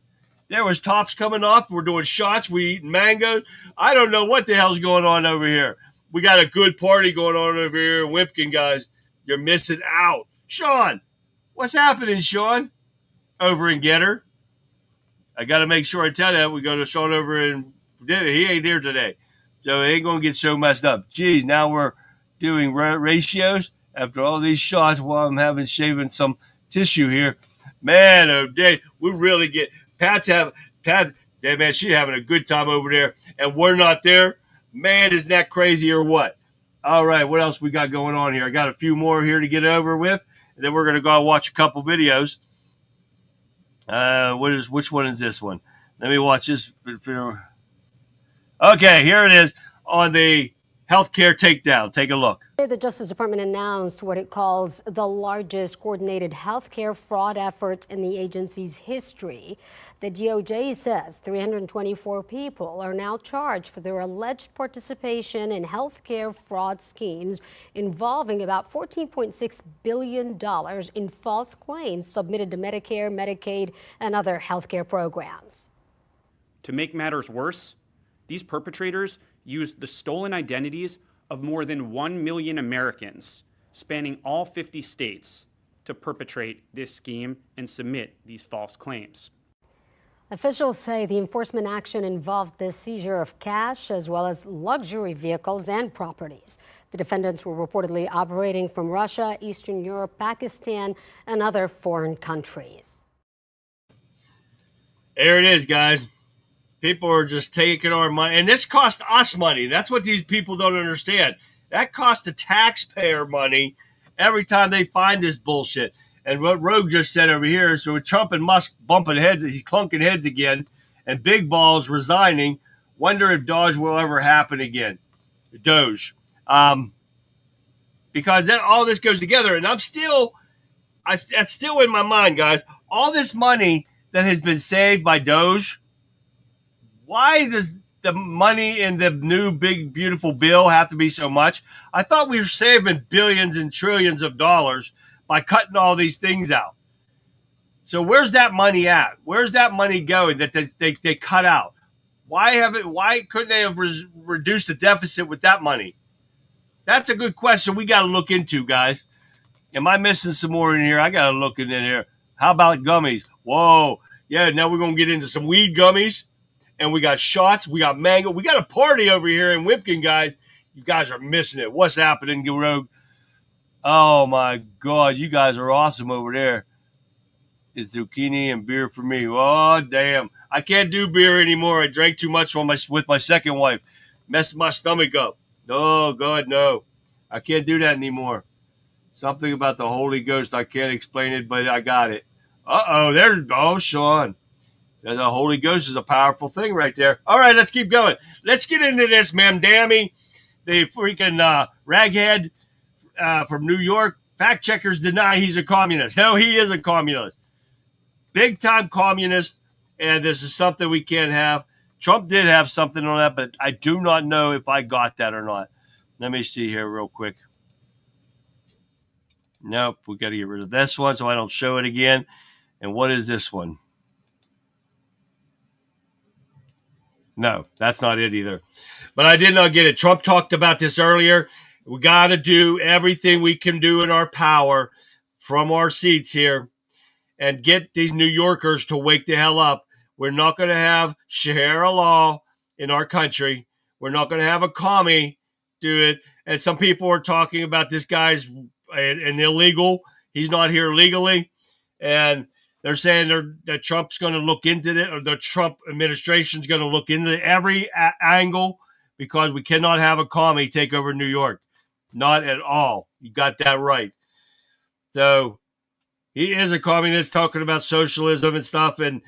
There was tops coming off. We're doing shots. We eating mangoes. I don't know what the hell's going on over here. We got a good party going on over here in Wimpkin, guys. You're missing out. Sean, what's happening, Sean? Over in Getter. I got to make sure I tell you that. We go to Sean over in dinner. He ain't here today. So it ain't going to get so messed up. Geez, now we're doing ratios after all these shots while I'm shaving some tissue here. Man, oh, day, we really get Pat, man, she's having a good time over there, and we're not there. Man, isn't that crazy or what? All right, what else we got going on here? I got a few more here to get over with, and then we're going to go watch a couple videos. Which one is this one? Let me watch this. Okay, here it is on the healthcare takedown. Take a look. The Justice Department announced what it calls the largest coordinated healthcare fraud effort in the agency's history. The DOJ says 324 people are now charged for their alleged participation in healthcare fraud schemes involving about $14.6 billion in false claims submitted to Medicare, Medicaid, and other healthcare programs. To make matters worse, these perpetrators used the stolen identities of more than 1 million Americans, spanning all 50 states, to perpetrate this scheme and submit these false claims. Officials say the enforcement action involved the seizure of cash as well as luxury vehicles and properties. The defendants were reportedly operating from Russia, Eastern Europe, Pakistan, and other foreign countries. There it is, guys. People are just taking our money. And this cost us money. That's what these people don't understand. That costs the taxpayer money every time they find this bullshit. And what Rogue just said over here, so with Trump and Musk bumping heads, he's clunking heads again, and Big Balls resigning, wonder if Doge will ever happen again. Doge. Because then all this goes together, and that's still in my mind, guys. All this money that has been saved by Doge, why does the money in the new big beautiful bill have to be so much? I thought we were saving billions and trillions of dollars by cutting all these things out. So where's that money at? Where's that money going that they cut out? Why couldn't they have reduced the deficit with that money? That's a good question we got to look into, guys. Am I missing some more in here? I got to look in here. How about gummies? Whoa. Yeah, now we're going to get into some weed gummies. And we got shots. We got mango. We got a party over here in Wimpkin, guys. You guys are missing it. What's happening, Rogue? Oh my God, you guys are awesome over there. It's zucchini and beer for me. Oh damn, I can't do beer anymore. I drank too much with my second wife. Messed my stomach up. Oh God, no. I can't do that anymore. Something about the Holy Ghost. I can't explain it, but I got it. Sean. The Holy Ghost is a powerful thing right there. All right, let's keep going. Let's get into this, Mamdammy. The freaking raghead from New York. Fact checkers deny he's a communist. No, he is a communist. Big time communist. And this is something we can't have. Trump did have something on that, but I do not know if I got that or not. Let me see here real quick. Nope, we got to get rid of this one so I don't show it again. And what is this one? No, that's not it either. But I did not get it. Trump talked about this earlier. We got to do everything we can do in our power from our seats here and get these New Yorkers to wake the hell up. We're not going to have Sharia law in our country. We're not going to have a commie do it. And some people are talking about this guy's an illegal. He's not here legally. And they're saying that Trump's going to look into it, or the Trump administration is going to look into every angle, because we cannot have a commie take over New York. Not at all. You got that right. So he is a communist talking about socialism and stuff, and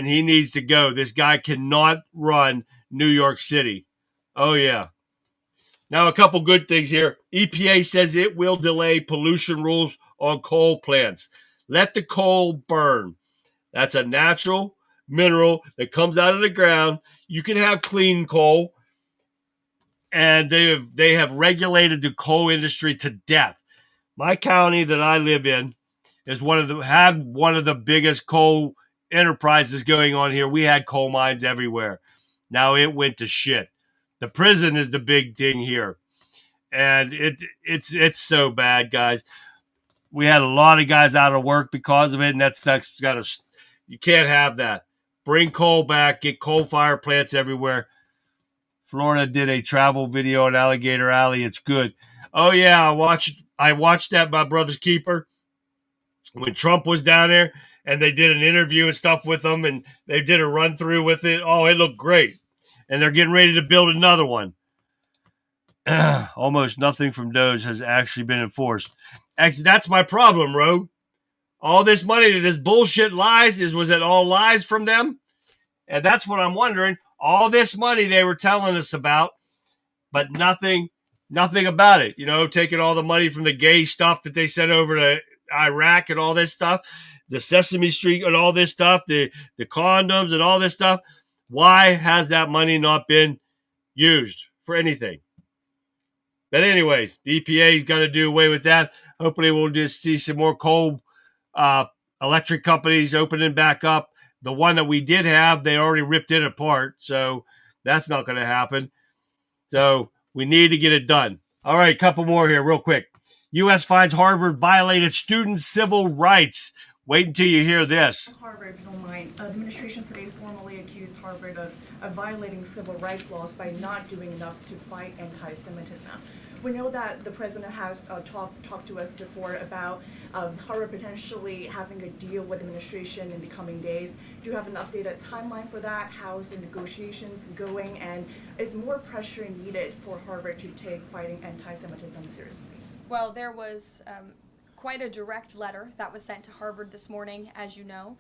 he needs to go. This guy cannot run New York City. Oh, yeah. Now, a couple good things here. EPA says it will delay pollution rules on coal plants. Let the coal burn. That's a natural mineral that comes out of the ground. You can have clean coal, and they have regulated the coal industry to death. My county that I live in is had one of the biggest coal enterprises going on here. We had coal mines everywhere. Now it went to shit. The prison is the big thing here, and it's so bad, guys. We had a lot of guys out of work because of it, and that's you can't have that. Bring coal back, get coal fire plants everywhere. Florida did a travel video on Alligator Alley. It's good. Oh yeah, I watched that, my brother's keeper, when Trump was down there, and they did an interview and stuff with him, and they did a run through with it. Oh, it looked great. And they're getting ready to build another one. Almost nothing from Doge has actually been enforced. Actually, that's my problem, Rogue. All this money, this bullshit lies, was it all lies from them? And that's what I'm wondering. All this money they were telling us about, but nothing about it. You know, taking all the money from the gay stuff that they sent over to Iraq and all this stuff, the Sesame Street and all this stuff, the condoms and all this stuff. Why has that money not been used for anything? But anyways, the EPA's got to do away with that. Hopefully we'll just see some more coal electric companies opening back up. The one that we did have, they already ripped it apart. So that's not going to happen. So we need to get it done. All right, a couple more here real quick. U.S. finds Harvard violated student civil rights. Wait until you hear this. Harvard, if you don't mind, the administration today formally accused Harvard of violating civil rights laws by not doing enough to fight anti-Semitism. We know that the president has talked to us before about Harvard potentially having a deal with the administration in the coming days. Do you have an updated timeline for that? How's the negotiations going? And is more pressure needed for Harvard to take fighting anti-Semitism seriously? Well, there was quite a direct letter that was sent to Harvard this morning, as you know.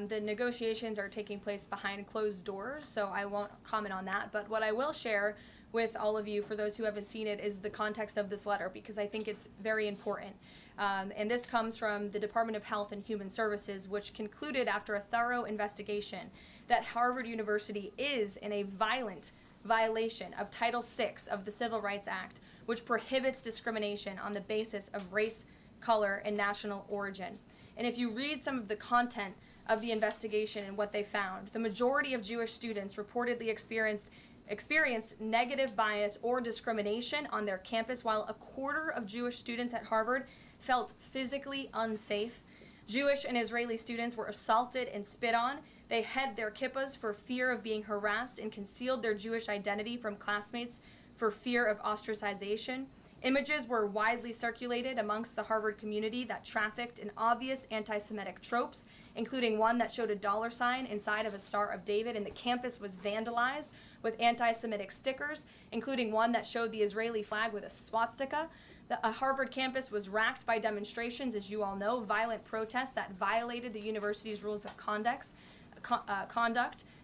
The negotiations are taking place behind closed doors, so I won't comment on that. But what I will share with all of you, for those who haven't seen it, is the context of this letter, because I think it's very important. And this comes from the Department of Health and Human Services, which concluded after a thorough investigation that Harvard University is in a violent violation of Title VI of the Civil Rights Act, which prohibits discrimination on the basis of race, color, and national origin. And if you read some of the content of the investigation and what they found, the majority of Jewish students reportedly experienced negative bias or discrimination on their campus, while a quarter of Jewish students at Harvard felt physically unsafe. Jewish and Israeli students were assaulted and spit on. They hid their kippahs for fear of being harassed and concealed their Jewish identity from classmates for fear of ostracization. Images were widely circulated amongst the Harvard community that trafficked in obvious anti-Semitic tropes, including one that showed a $sign inside of a Star of David, and the campus was vandalized with anti-Semitic stickers, including one that showed the Israeli flag with a swastika. The Harvard campus was racked by demonstrations, as you all know, violent protests that violated the university's rules of conduct.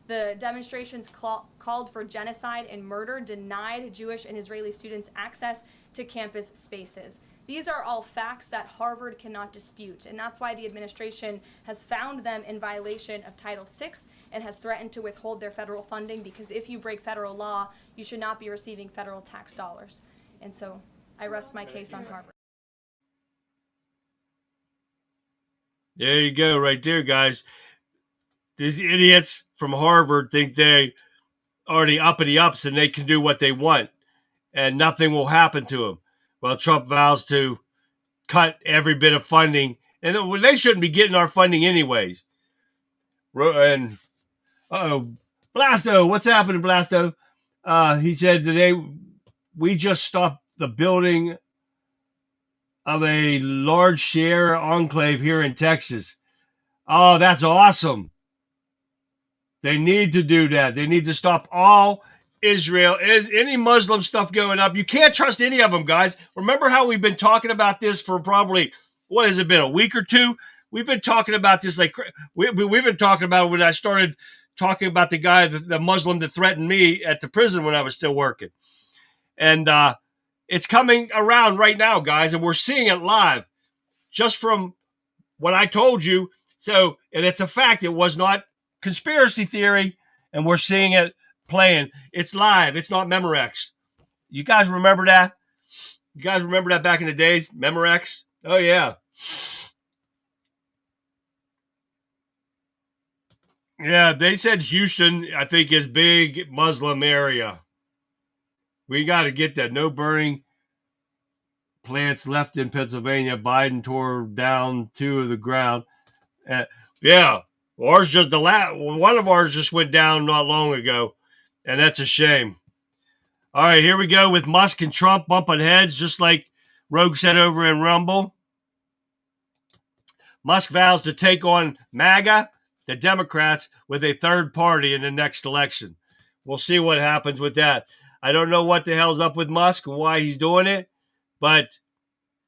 The demonstrations called for genocide and murder, denied Jewish and Israeli students access to campus spaces. These are all facts that Harvard cannot dispute, and that's why the administration has found them in violation of Title VI and has threatened to withhold their federal funding, because if you break federal law, you should not be receiving federal tax dollars. And so I rest my case on Harvard. There you go, right there, guys. These idiots from Harvard think they are the uppity-ups and they can do what they want and nothing will happen to them. Well, Trump vows to cut every bit of funding, and they shouldn't be getting our funding anyways. And, Blasto, what's happening, Blasto? He said today, we just stopped the building of a large share enclave here in Texas. Oh, that's awesome. They need to do that. They need to stop all Israel, any Muslim stuff going up. You can't trust any of them, guys. Remember how we've been talking about this for probably, what has it been, a week or two? We've been talking about this like, we've been talking about it when I started talking about the guy, the Muslim that threatened me at the prison when I was still working. And it's coming around right now, guys, and we're seeing it live just from what I told you. So, and it's a fact. It was not conspiracy theory, and we're seeing it playing. It's live. It's not Memorex. You guys remember that? You guys remember that back in the days? Memorex? Oh, yeah. Yeah, they said Houston, I think, is big Muslim area. We got to get that. No burning plants left in Pennsylvania. Biden tore down 2 of the ground. Yeah, ours just one of ours just went down not long ago, and that's a shame. All right, here we go with Musk and Trump bumping heads, just like Rogue said over in Rumble. Musk vows to take on MAGA, the Democrats, with a third party in the next election. We'll see what happens with that. I don't know what the hell's up with Musk and why he's doing it, but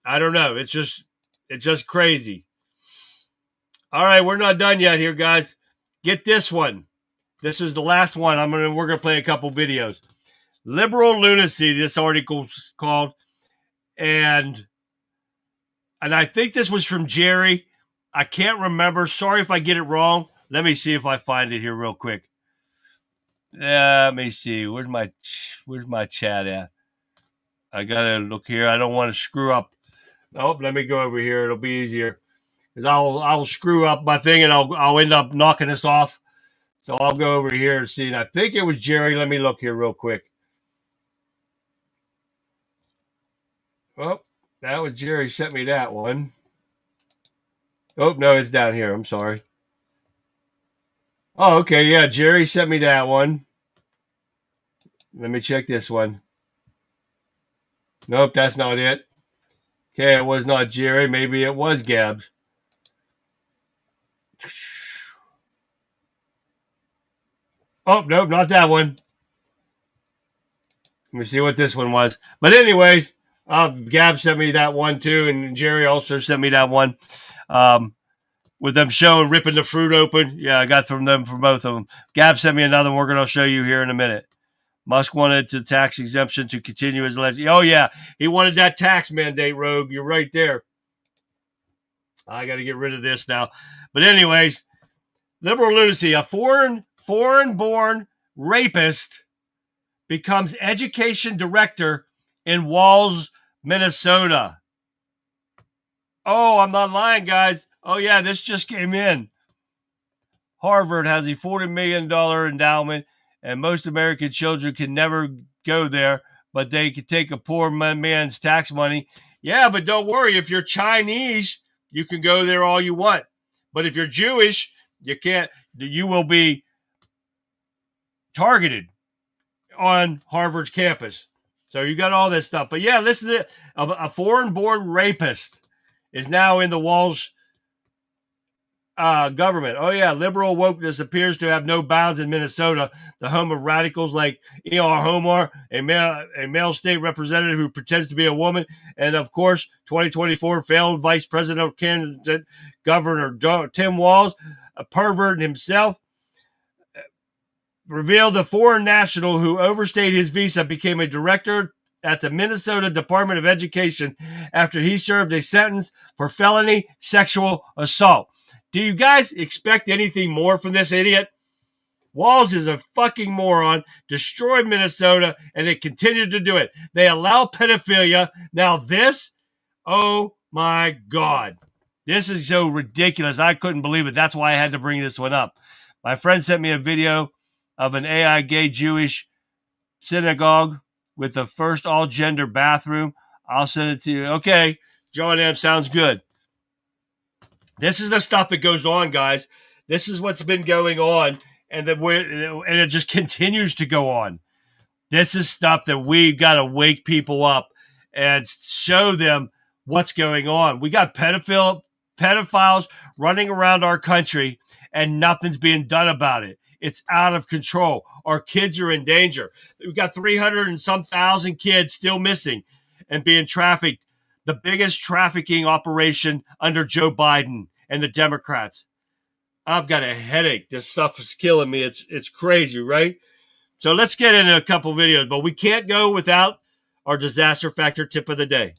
I don't know. It's just crazy. All right, we're not done yet here, guys. Get this one. This is the last one. We're gonna play a couple videos. Liberal lunacy, this article's called, and I think this was from Jerry. I can't remember. Sorry if I get it wrong. Let me see if I find it here real quick. Let me see. Where's my chat at? I gotta look here. I don't want to screw up. Oh, let me go over here. It'll be easier. Because I'll screw up my thing and I'll end up knocking this off. So I'll go over here and see. And I think it was Jerry. Let me look here real quick. Oh, that was Jerry sent me that one. Oh, no, it's down here. I'm sorry. Oh, okay. Yeah, Jerry sent me that one. Let me check this one. Nope, that's not it. Okay, it was not Jerry. Maybe it was Gabs. Oh, nope, not that one. Let me see what this one was. But anyways, Gab sent me that one too, and Jerry also sent me that one. With them showing ripping the fruit open. Yeah, I got from them for both of them. Gab sent me another one we're going to show you here in a minute. Musk wanted the tax exemption to continue his election. Oh, yeah. He wanted that tax mandate, Rogue. You're right there. I got to get rid of this now. But anyways, liberal lunacy. A foreign-born rapist becomes education director in Walls, Minnesota. Oh, I'm not lying, guys. Oh, yeah, this just came in. Harvard has a $40 million endowment, and most American children can never go there, but they could take a poor man's tax money. Yeah, but don't worry. If you're Chinese, you can go there all you want. But if you're Jewish, you can't. You will be targeted on Harvard's campus. So you got all this stuff. But yeah, listen to it. A foreign-born rapist is now in the Walsh government. Oh yeah, liberal wokeness appears to have no bounds in Minnesota, the home of radicals like E.R. Homar, a male state representative who pretends to be a woman, and of course, 2024 failed vice presidential candidate Governor Tim Walz, a pervert himself, revealed the foreign national who overstayed his visa became a director at the Minnesota Department of Education after he served a sentence for felony sexual assault. Do you guys expect anything more from this idiot? Walz is a fucking moron, destroyed Minnesota, and they continue to do it. They allow pedophilia. Now this, oh my God. This is so ridiculous. I couldn't believe it. That's why I had to bring this one up. My friend sent me a video of an AI gay Jewish synagogue with the first all-gender bathroom. I'll send it to you. Okay, John M. sounds good. This is the stuff that goes on, guys. This is what's been going on, and it just continues to go on. This is stuff that we've got to wake people up and show them what's going on. We got pedophiles running around our country, and nothing's being done about it. It's out of control. Our kids are in danger. We've got 300 and some thousand kids still missing and being trafficked. The biggest trafficking operation under Joe Biden and the Democrats. I've got a headache. This stuff is killing me. It's crazy, right? So let's get into a couple videos, but we can't go without our disaster factor tip of the day.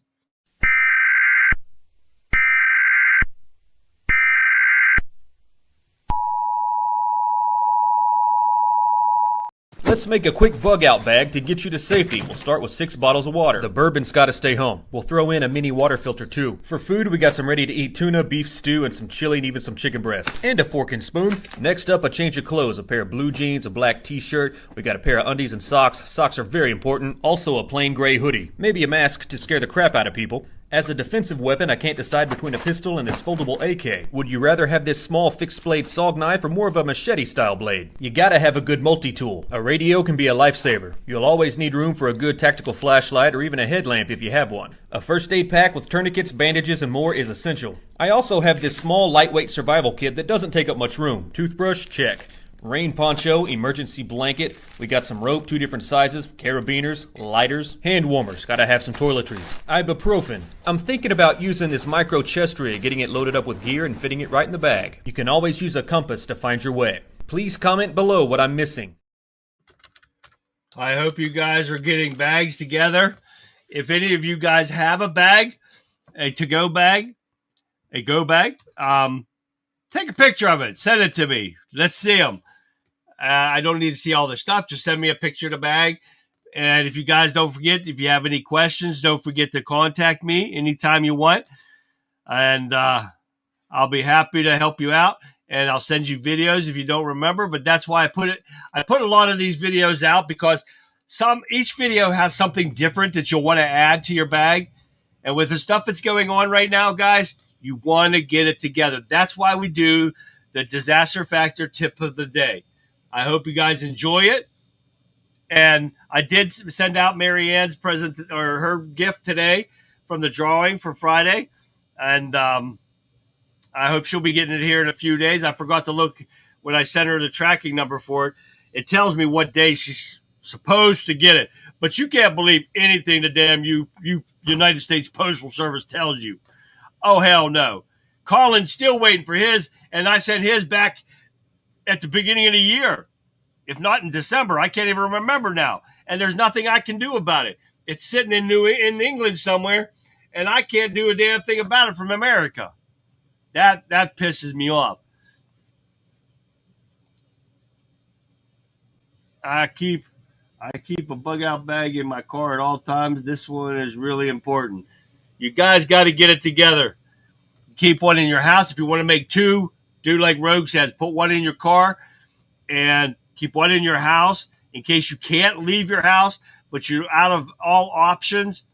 Let's make a quick bug out bag to get you to safety. We'll start with 6 bottles of water. The bourbon's gotta stay home. We'll throw in a mini water filter too. For food, we got some ready to eat tuna, beef stew, and some chili, and even some chicken breast. And a fork and spoon. Next up, a change of clothes. A pair of blue jeans, a black t-shirt. We got a pair of undies and socks. Socks are very important. Also a plain gray hoodie. Maybe a mask to scare the crap out of people. As a defensive weapon, I can't decide between a pistol and this foldable AK. Would you rather have this small fixed-blade SOG knife or more of a machete-style blade? You gotta have a good multi-tool. A radio can be a lifesaver. You'll always need room for a good tactical flashlight or even a headlamp if you have one. A first aid pack with tourniquets, bandages, and more is essential. I also have this small, lightweight survival kit that doesn't take up much room. Toothbrush? Check. Rain poncho, emergency blanket, we got some rope, 2 different sizes, carabiners, lighters, hand warmers, gotta have some toiletries, ibuprofen. I'm thinking about using this micro chest rig, getting it loaded up with gear and fitting it right in the bag. You can always use a compass to find your way. Please comment below what I'm missing. I hope you guys are getting bags together. If any of you guys have a bag, a to-go bag, take a picture of it, send it to me. Let's see them. I don't need to see all the stuff. Just send me a picture of the bag. And if you guys don't forget, if you have any questions, don't forget to contact me anytime you want. And I'll be happy to help you out. And I'll send you videos if you don't remember. But that's why I put a lot of these videos out, because each video has something different that you'll want to add to your bag. And with the stuff that's going on right now, guys, you want to get it together. That's why we do the disaster factor tip of the day. I hope you guys enjoy it. And I did send out Mary Ann's present or her gift today from the drawing for Friday. And I hope she'll be getting it here in a few days. I forgot to look when I sent her the tracking number for it. It tells me what day she's supposed to get it. But you can't believe anything the damn United States Postal Service tells you. Oh, hell no. Colin's still waiting for his, and I sent his back at the beginning of the year. If not in December, I can't even remember now. And there's nothing I can do about it. It's sitting in England somewhere, and I can't do a damn thing about it from America. That pisses me off. I keep a bug out bag in my car at all times. This one is really important. You guys got to get it together. Keep one in your house. If you want to make 2, do like Rogue says. Put one in your car and keep one in your house in case you can't leave your house, but you're out of all options.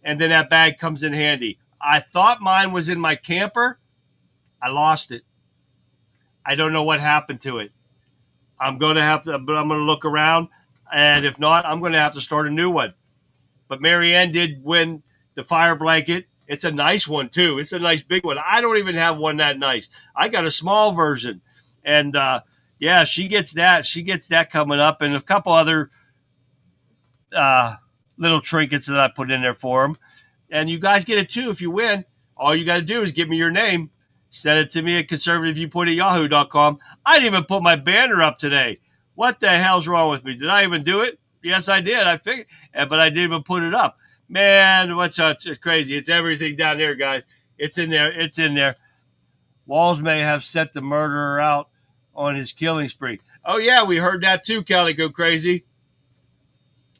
And then that bag comes in handy. I thought mine was in my camper. I lost it. I don't know what happened to it. I'm going to look around. And if not, I'm going to have to start a new one. But Marianne did win the fire blanket. It's a nice one, too. It's a nice big one. I don't even have one that nice. I got a small version. And, yeah, she gets that. She gets that coming up, and a couple other little trinkets that I put in there for them. And you guys get it, too, if you win. All you got to do is give me your name. Send it to me at conservativeviewpoint@yahoo.com. I didn't even put my banner up today. What the hell's wrong with me? Did I even do it? Yes, I did. I figured, but I didn't even put it up. Man, what's crazy? It's everything down there, guys. It's in there. It's in there. Walls may have set the murderer out on his killing spree. Oh, yeah, we heard that too, Calico Crazy.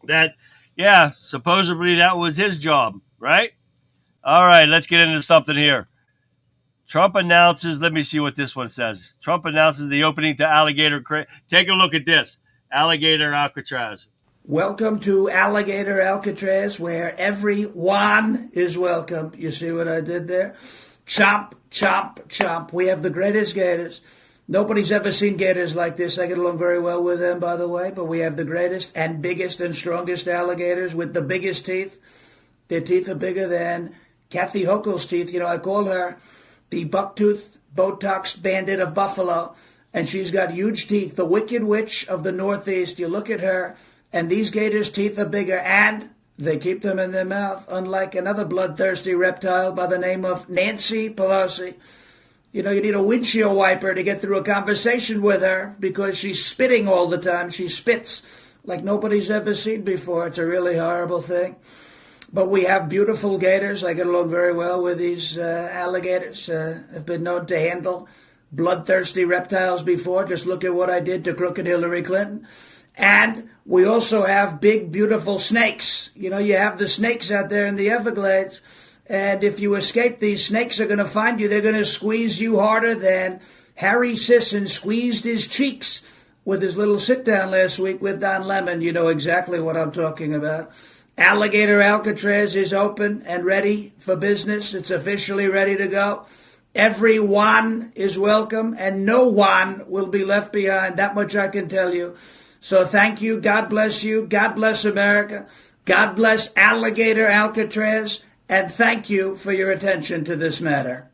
That, yeah, supposedly that was his job, right? All right, let's get into something here. Trump announces, let me see what this one says. Trump announces the opening to Alligator. Take a look at this. Alligator Alcatraz. Welcome to Alligator Alcatraz, where everyone is welcome. You see what I did there? Chomp, chomp, chomp. We have the greatest gators. Nobody's ever seen gators like this. I get along very well with them, by the way, but we have the greatest and biggest and strongest alligators with the biggest teeth. Their teeth are bigger than Kathy Hochul's teeth. You know, I call her the bucktooth Botox bandit of Buffalo, and she's got huge teeth. The Wicked Witch of the Northeast. You look at her, and these gators' teeth are bigger, and they keep them in their mouth, unlike another bloodthirsty reptile by the name of Nancy Pelosi. You know, you need a windshield wiper to get through a conversation with her because she's spitting all the time. She spits like nobody's ever seen before. It's a really horrible thing. But we have beautiful gators. I get along very well with these alligators. Have been known to handle bloodthirsty reptiles before. Just look at what I did to crooked Hillary Clinton. And we also have big, beautiful snakes. You know, you have the snakes out there in the Everglades. And if you escape, these snakes are going to find you. They're going to squeeze you harder than Harry Sisson squeezed his cheeks with his little sit-down last week with Don Lemon. You know exactly what I'm talking about. Alligator Alcatraz is open and ready for business. It's officially ready to go. Everyone is welcome, and no one will be left behind. That much I can tell you. So thank you. God bless you. God bless America. God bless Alligator Alcatraz. And thank you for your attention to this matter.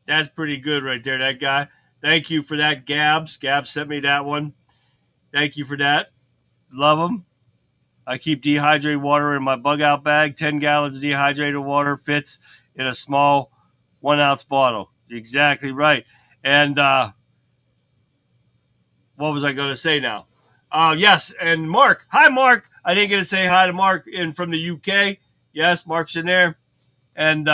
That's pretty good right there, that guy. Thank you for that, Gabs. Gabs sent me that one. Thank you for that. Love them. I keep dehydrated water in my bug-out bag. 10 gallons of dehydrated water fits in a small 1-ounce bottle. Exactly right. And what was I going to say now? Yes, and Mark. Hi, Mark. I didn't get to say hi to Mark from the UK. Yes, Mark's in there. And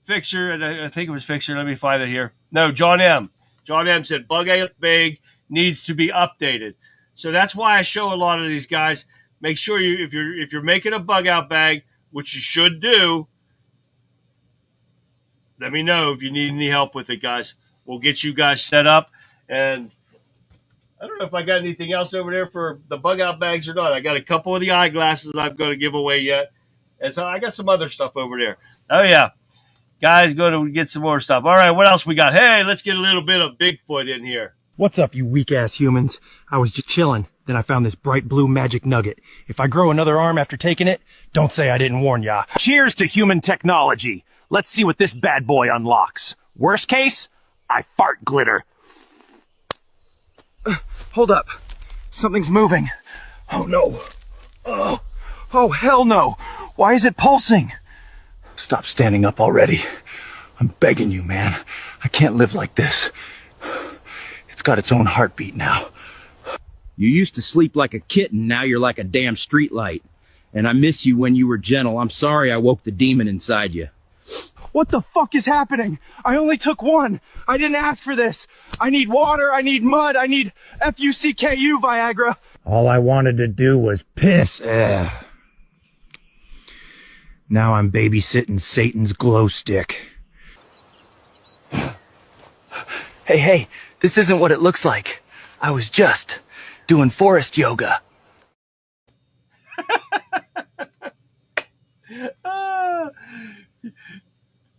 Fixture, and I think it was Fixture. Let me find it here. No, John M. John M said bug-out bag needs to be updated. So that's why I show a lot of these guys. Make sure you, if you're making a bug-out bag, which you should do, let me know if you need any help with it, guys. We'll get you guys set up. And I don't know if I got anything else over there for the bug-out bags or not. I got a couple of the eyeglasses I'm going to give away yet. And so I got some other stuff over there. Oh, yeah. Guys, go to get some more stuff. All right, what else we got? Hey, let's get a little bit of Bigfoot in here. What's up, you weak-ass humans? I was just chilling. Then I found this bright blue magic nugget. If I grow another arm after taking it, don't say I didn't warn ya. Cheers to human technology. Let's see what this bad boy unlocks. Worst case, I fart glitter. Hold up. Something's moving. Oh, no. Oh, hell no. Why is it pulsing? Stop standing up already. I'm begging you, man. I can't live like this. It's got its own heartbeat now. You used to sleep like a kitten, now you're like a damn streetlight. And I miss you when you were gentle. I'm sorry I woke the demon inside you. What the fuck is happening? I only took one. I didn't ask for this. I need water, I need mud, I need FUCKU Viagra. All I wanted to do was piss. Now I'm babysitting Satan's glow stick. Hey, this isn't what it looks like. I was just doing forest yoga.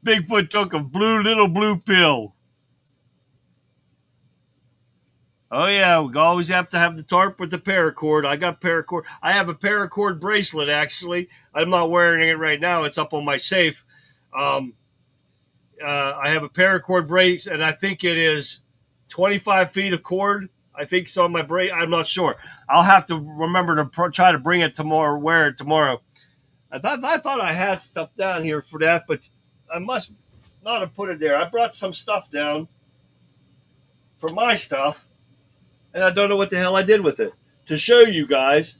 Bigfoot took a little blue pill. Oh yeah, we always have to have the tarp with the paracord. I got paracord. I have a paracord bracelet actually. I'm not wearing it right now. It's up on my safe. I have a paracord brace, and I think it is 25 feet of cord. I think it's on my brace. I'm not sure. I'll have to remember to try to bring it tomorrow. Wear it tomorrow. I thought I had stuff down here for that, but I must not have put it there. I brought some stuff down for my stuff. And I don't know what the hell I did with it to show you guys.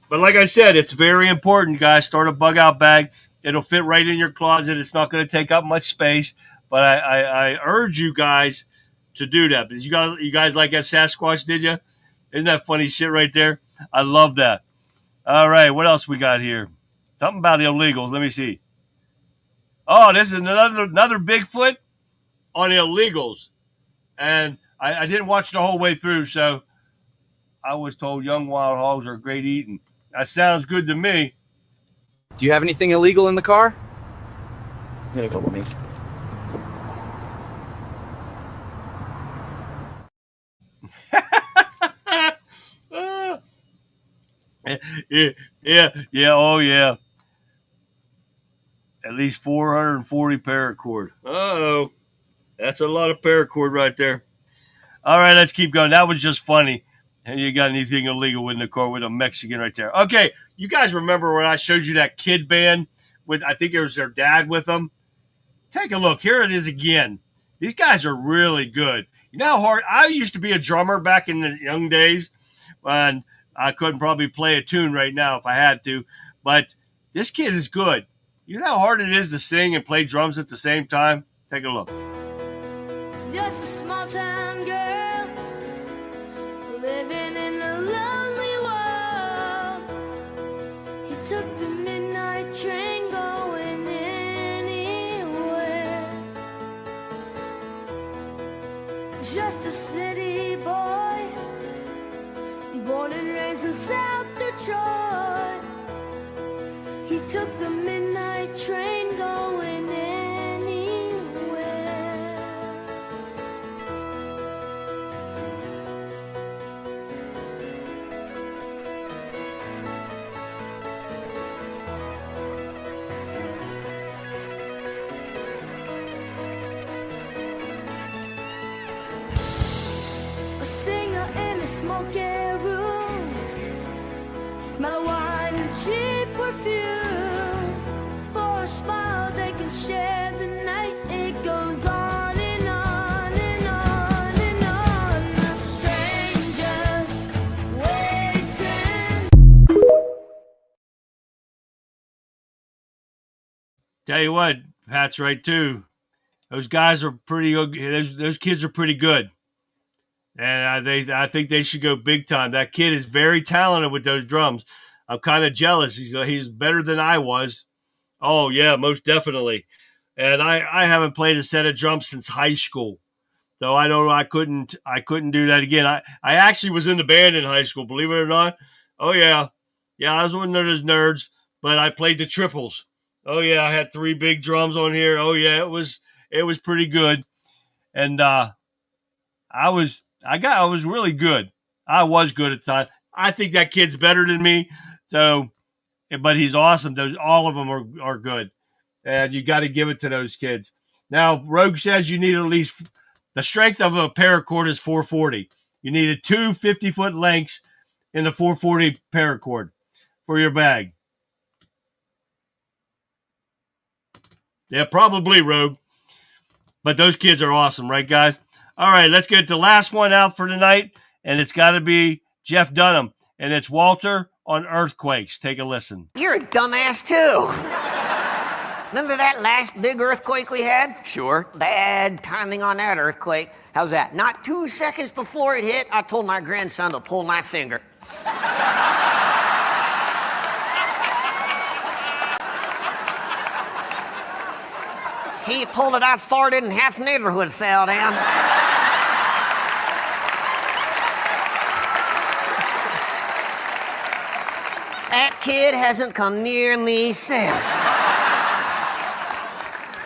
But like I said, it's very important, guys. Start a bug out bag. It'll fit right in your closet. It's not going to take up much space. But I urge you guys to do that. Because you guys like that Sasquatch, did you? Isn't that funny shit right there? I love that. All right, what else we got here? Something about illegals. Let me see. Oh, this is another Bigfoot on illegals. And I didn't watch the whole way through, so I was told young wild hogs are great eating. That sounds good to me. Do you have anything illegal in the car? Here you go with me. Yeah, oh yeah. At least 440 paracord. Uh-oh. That's a lot of paracord right there. All right, let's keep going. That was just funny. And you got anything illegal in the car with a Mexican right there. Okay, you guys remember when I showed you that kid band with, I think it was their dad with them? Take a look. Here it is again. These guys are really good. You know how hard, I used to be a drummer back in the young days, and I couldn't probably play a tune right now if I had to, but this kid is good. You know how hard it is to sing and play drums at the same time? Take a look. Just a small town girl living in a lonely world. He took the midnight train going anywhere. Just a city boy, born and raised in South Detroit. He took the midnight train going anywhere. A singer in a smoky room, smell of wine and cheap perfume. For a smile they can share the night. It goes on and on and on and on. The strangers waiting. Tell you what, Pat's right too. Those guys are pretty. Those kids are pretty good, and I think they should go big time. That kid is very talented with those drums. I'm kind of jealous. He's better than I was. Oh yeah, most definitely. And I haven't played a set of drums since high school, so I don't know. I couldn't do that again. I actually was in the band in high school. Believe it or not. Oh yeah, I was one of those nerds, but I played the triples. Oh yeah, I had 3 big drums on here. Oh yeah, it was pretty good, and I was really good. I was good at the time. I think that kid's better than me. So, but he's awesome. All of them are good, and you got to give it to those kids. Now, Rogue says you need at least the strength of a paracord is 440. You needed 2 50-foot lengths in the 440 paracord for your bag. Yeah, probably, Rogue. But those kids are awesome, right, guys? All right, let's get the last one out for tonight, and it's got to be Jeff Dunham, and it's Walter on earthquakes. Take a listen. You're a dumbass, too. Remember that last big earthquake we had? Sure. Bad timing on that earthquake. How's that? Not 2 seconds before it hit, I told my grandson to pull my finger. He pulled it out, farted, and half the neighborhood fell down. That kid hasn't come near me since.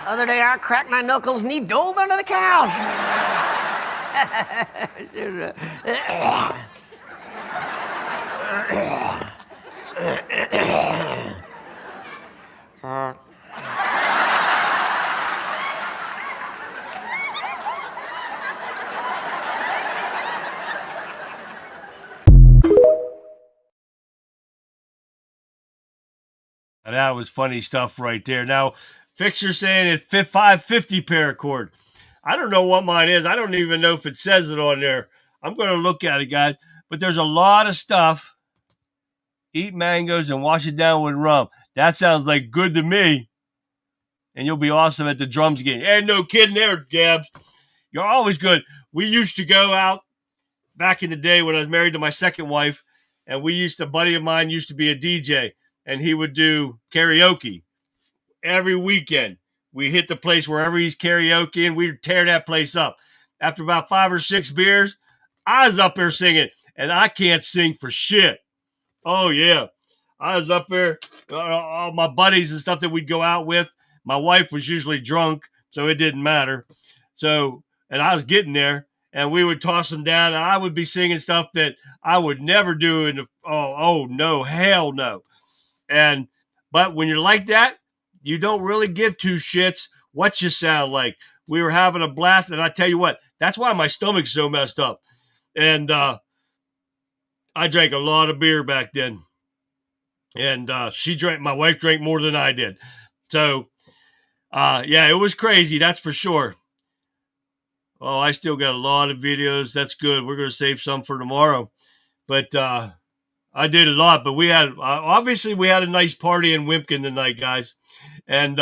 The other day, I cracked my knuckles and he dove under the couch. That was funny stuff right there. Now, Fixer saying it's 550 paracord. I don't know what mine is. I don't even know if it says it on there. I'm going to look at it, guys. But there's a lot of stuff. Eat mangoes and wash it down with rum. That sounds like good to me. And you'll be awesome at the drums game. Hey, no kidding there, Gabs. You're always good. We used to go out back in the day when I was married to my second wife, and a buddy of mine used to be a DJ, and he would do karaoke every weekend. We hit the place wherever he's karaoke, and we'd tear that place up. After about 5 or 6 beers, I was up there singing, and I can't sing for shit. Oh, yeah. I was up there, all my buddies and stuff that we'd go out with. My wife was usually drunk, so it didn't matter. So, and I was getting there, and we would toss them down, and I would be singing stuff that I would never do oh no, hell no. But when you're like that, you don't really give two shits what you sound like. We were having a blast, and I tell you what, that's why my stomach's so messed up. And I drank a lot of beer back then. And my wife drank more than I did. So, yeah, it was crazy, that's for sure. Oh, I still got a lot of videos. That's good. We're going to save some for tomorrow. But I did a lot. But we had, obviously, we had a nice party in Wimpkin tonight, guys. And,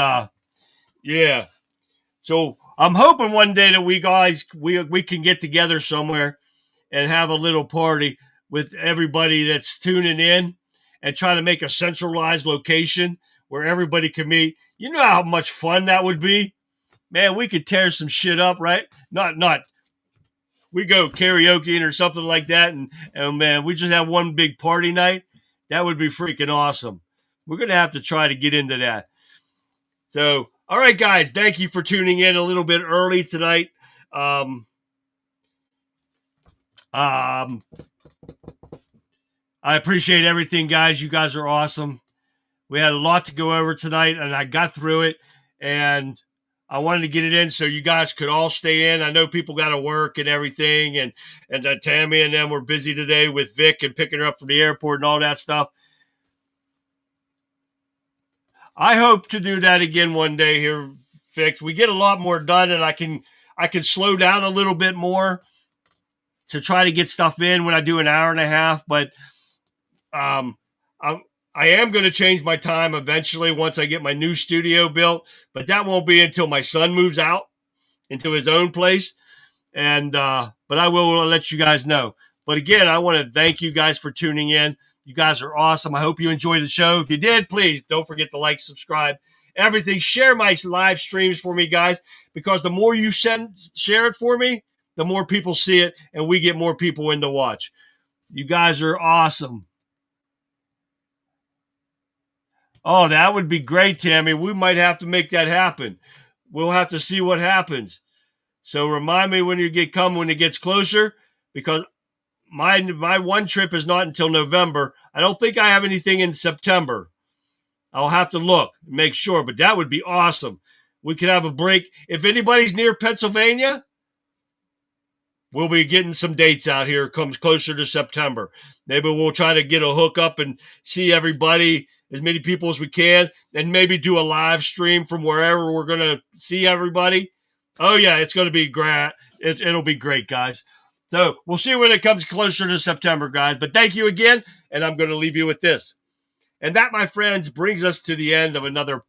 yeah. So I'm hoping one day that we can get together somewhere and have a little party with everybody that's tuning in and try to make a centralized location where everybody can meet. You know how much fun that would be? Man, we could tear some shit up, right? Not. We go karaoke or something like that, and man, we just have one big party night. That would be freaking awesome. We're going to have to try to get into that. So, all right, guys, thank you for tuning in a little bit early tonight. I appreciate everything, guys. You guys are awesome. We had a lot to go over tonight, and I got through it, and I wanted to get it in so you guys could all stay in. I know people got to work and everything, and Tammy and them were busy today with Vic and picking her up from the airport and all that stuff. I hope to do that again one day here, Vic. We get a lot more done, and I can slow down a little bit more to try to get stuff in when I do an hour and a half, but I am going to change my time eventually once I get my new studio built, but that won't be until my son moves out into his own place. And but I will let you guys know. But again, I want to thank you guys for tuning in. You guys are awesome. I hope you enjoyed the show. If you did, please don't forget to like, subscribe, everything. Share my live streams for me, guys, because the more you share it for me, the more people see it, and we get more people in to watch. You guys are awesome. Oh, that would be great, Tammy. We might have to make that happen. We'll have to see what happens. So remind me when it gets closer, because my one trip is not until November. I don't think I have anything in September. I'll have to look and make sure, but that would be awesome. We could have a break. If anybody's near Pennsylvania, we'll be getting some dates out here. It comes closer to September. Maybe we'll try to get a hookup and see everybody, as many people as we can, and maybe do a live stream from wherever we're going to see everybody. Oh, yeah, it's going to be great. It'll be great, guys. So we'll see when it comes closer to September, guys. But thank you again, and I'm going to leave you with this. And that, my friends, brings us to the end of another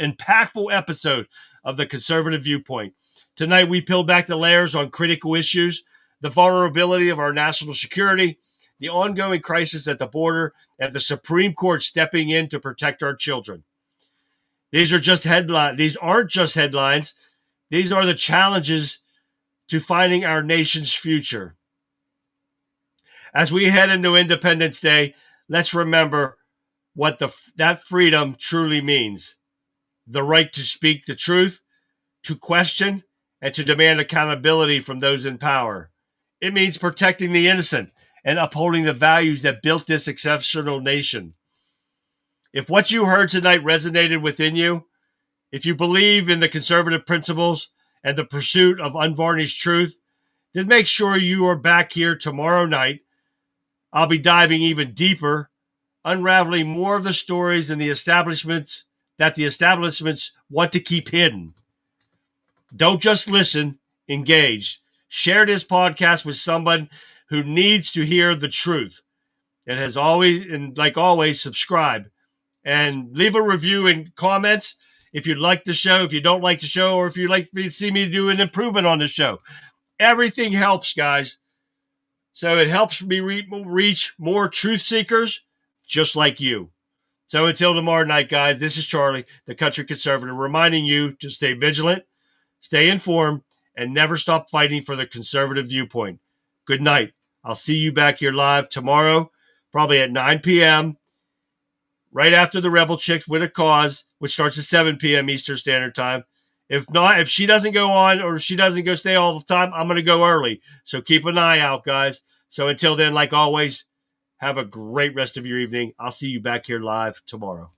impactful episode of the Conservative Viewpoint. Tonight, we peel back the layers on critical issues, the vulnerability of our national security, the ongoing crisis at the border, and the Supreme Court stepping in to protect our children. These are just headlines. These aren't just headlines. These are the challenges to finding our nation's future. As we head into Independence Day, let's remember what that freedom truly means. The right to speak the truth, to question, and to demand accountability from those in power. It means protecting the innocent and upholding the values that built this exceptional nation. If what you heard tonight resonated within you, if you believe in the conservative principles and the pursuit of unvarnished truth, then make sure you are back here tomorrow night. I'll be diving even deeper, unraveling more of the stories and the establishments want to keep hidden. Don't just listen, engage. Share this podcast with someone who needs to hear the truth. And like always, subscribe and leave a review and comments if you like the show, if you don't like the show, or if you'd like to see me do an improvement on the show. Everything helps, guys. So it helps me reach more truth seekers just like you. So until tomorrow night, guys, this is Charlie, the country conservative, reminding you to stay vigilant, stay informed, and never stop fighting for the conservative viewpoint. Good night. I'll see you back here live tomorrow, probably at 9 p.m., right after the Rebel Chicks with a Cause, which starts at 7 p.m. Eastern Standard Time. If not, if she doesn't go on or if she doesn't go stay all the time, I'm going to go early. So keep an eye out, guys. So until then, like always, have a great rest of your evening. I'll see you back here live tomorrow.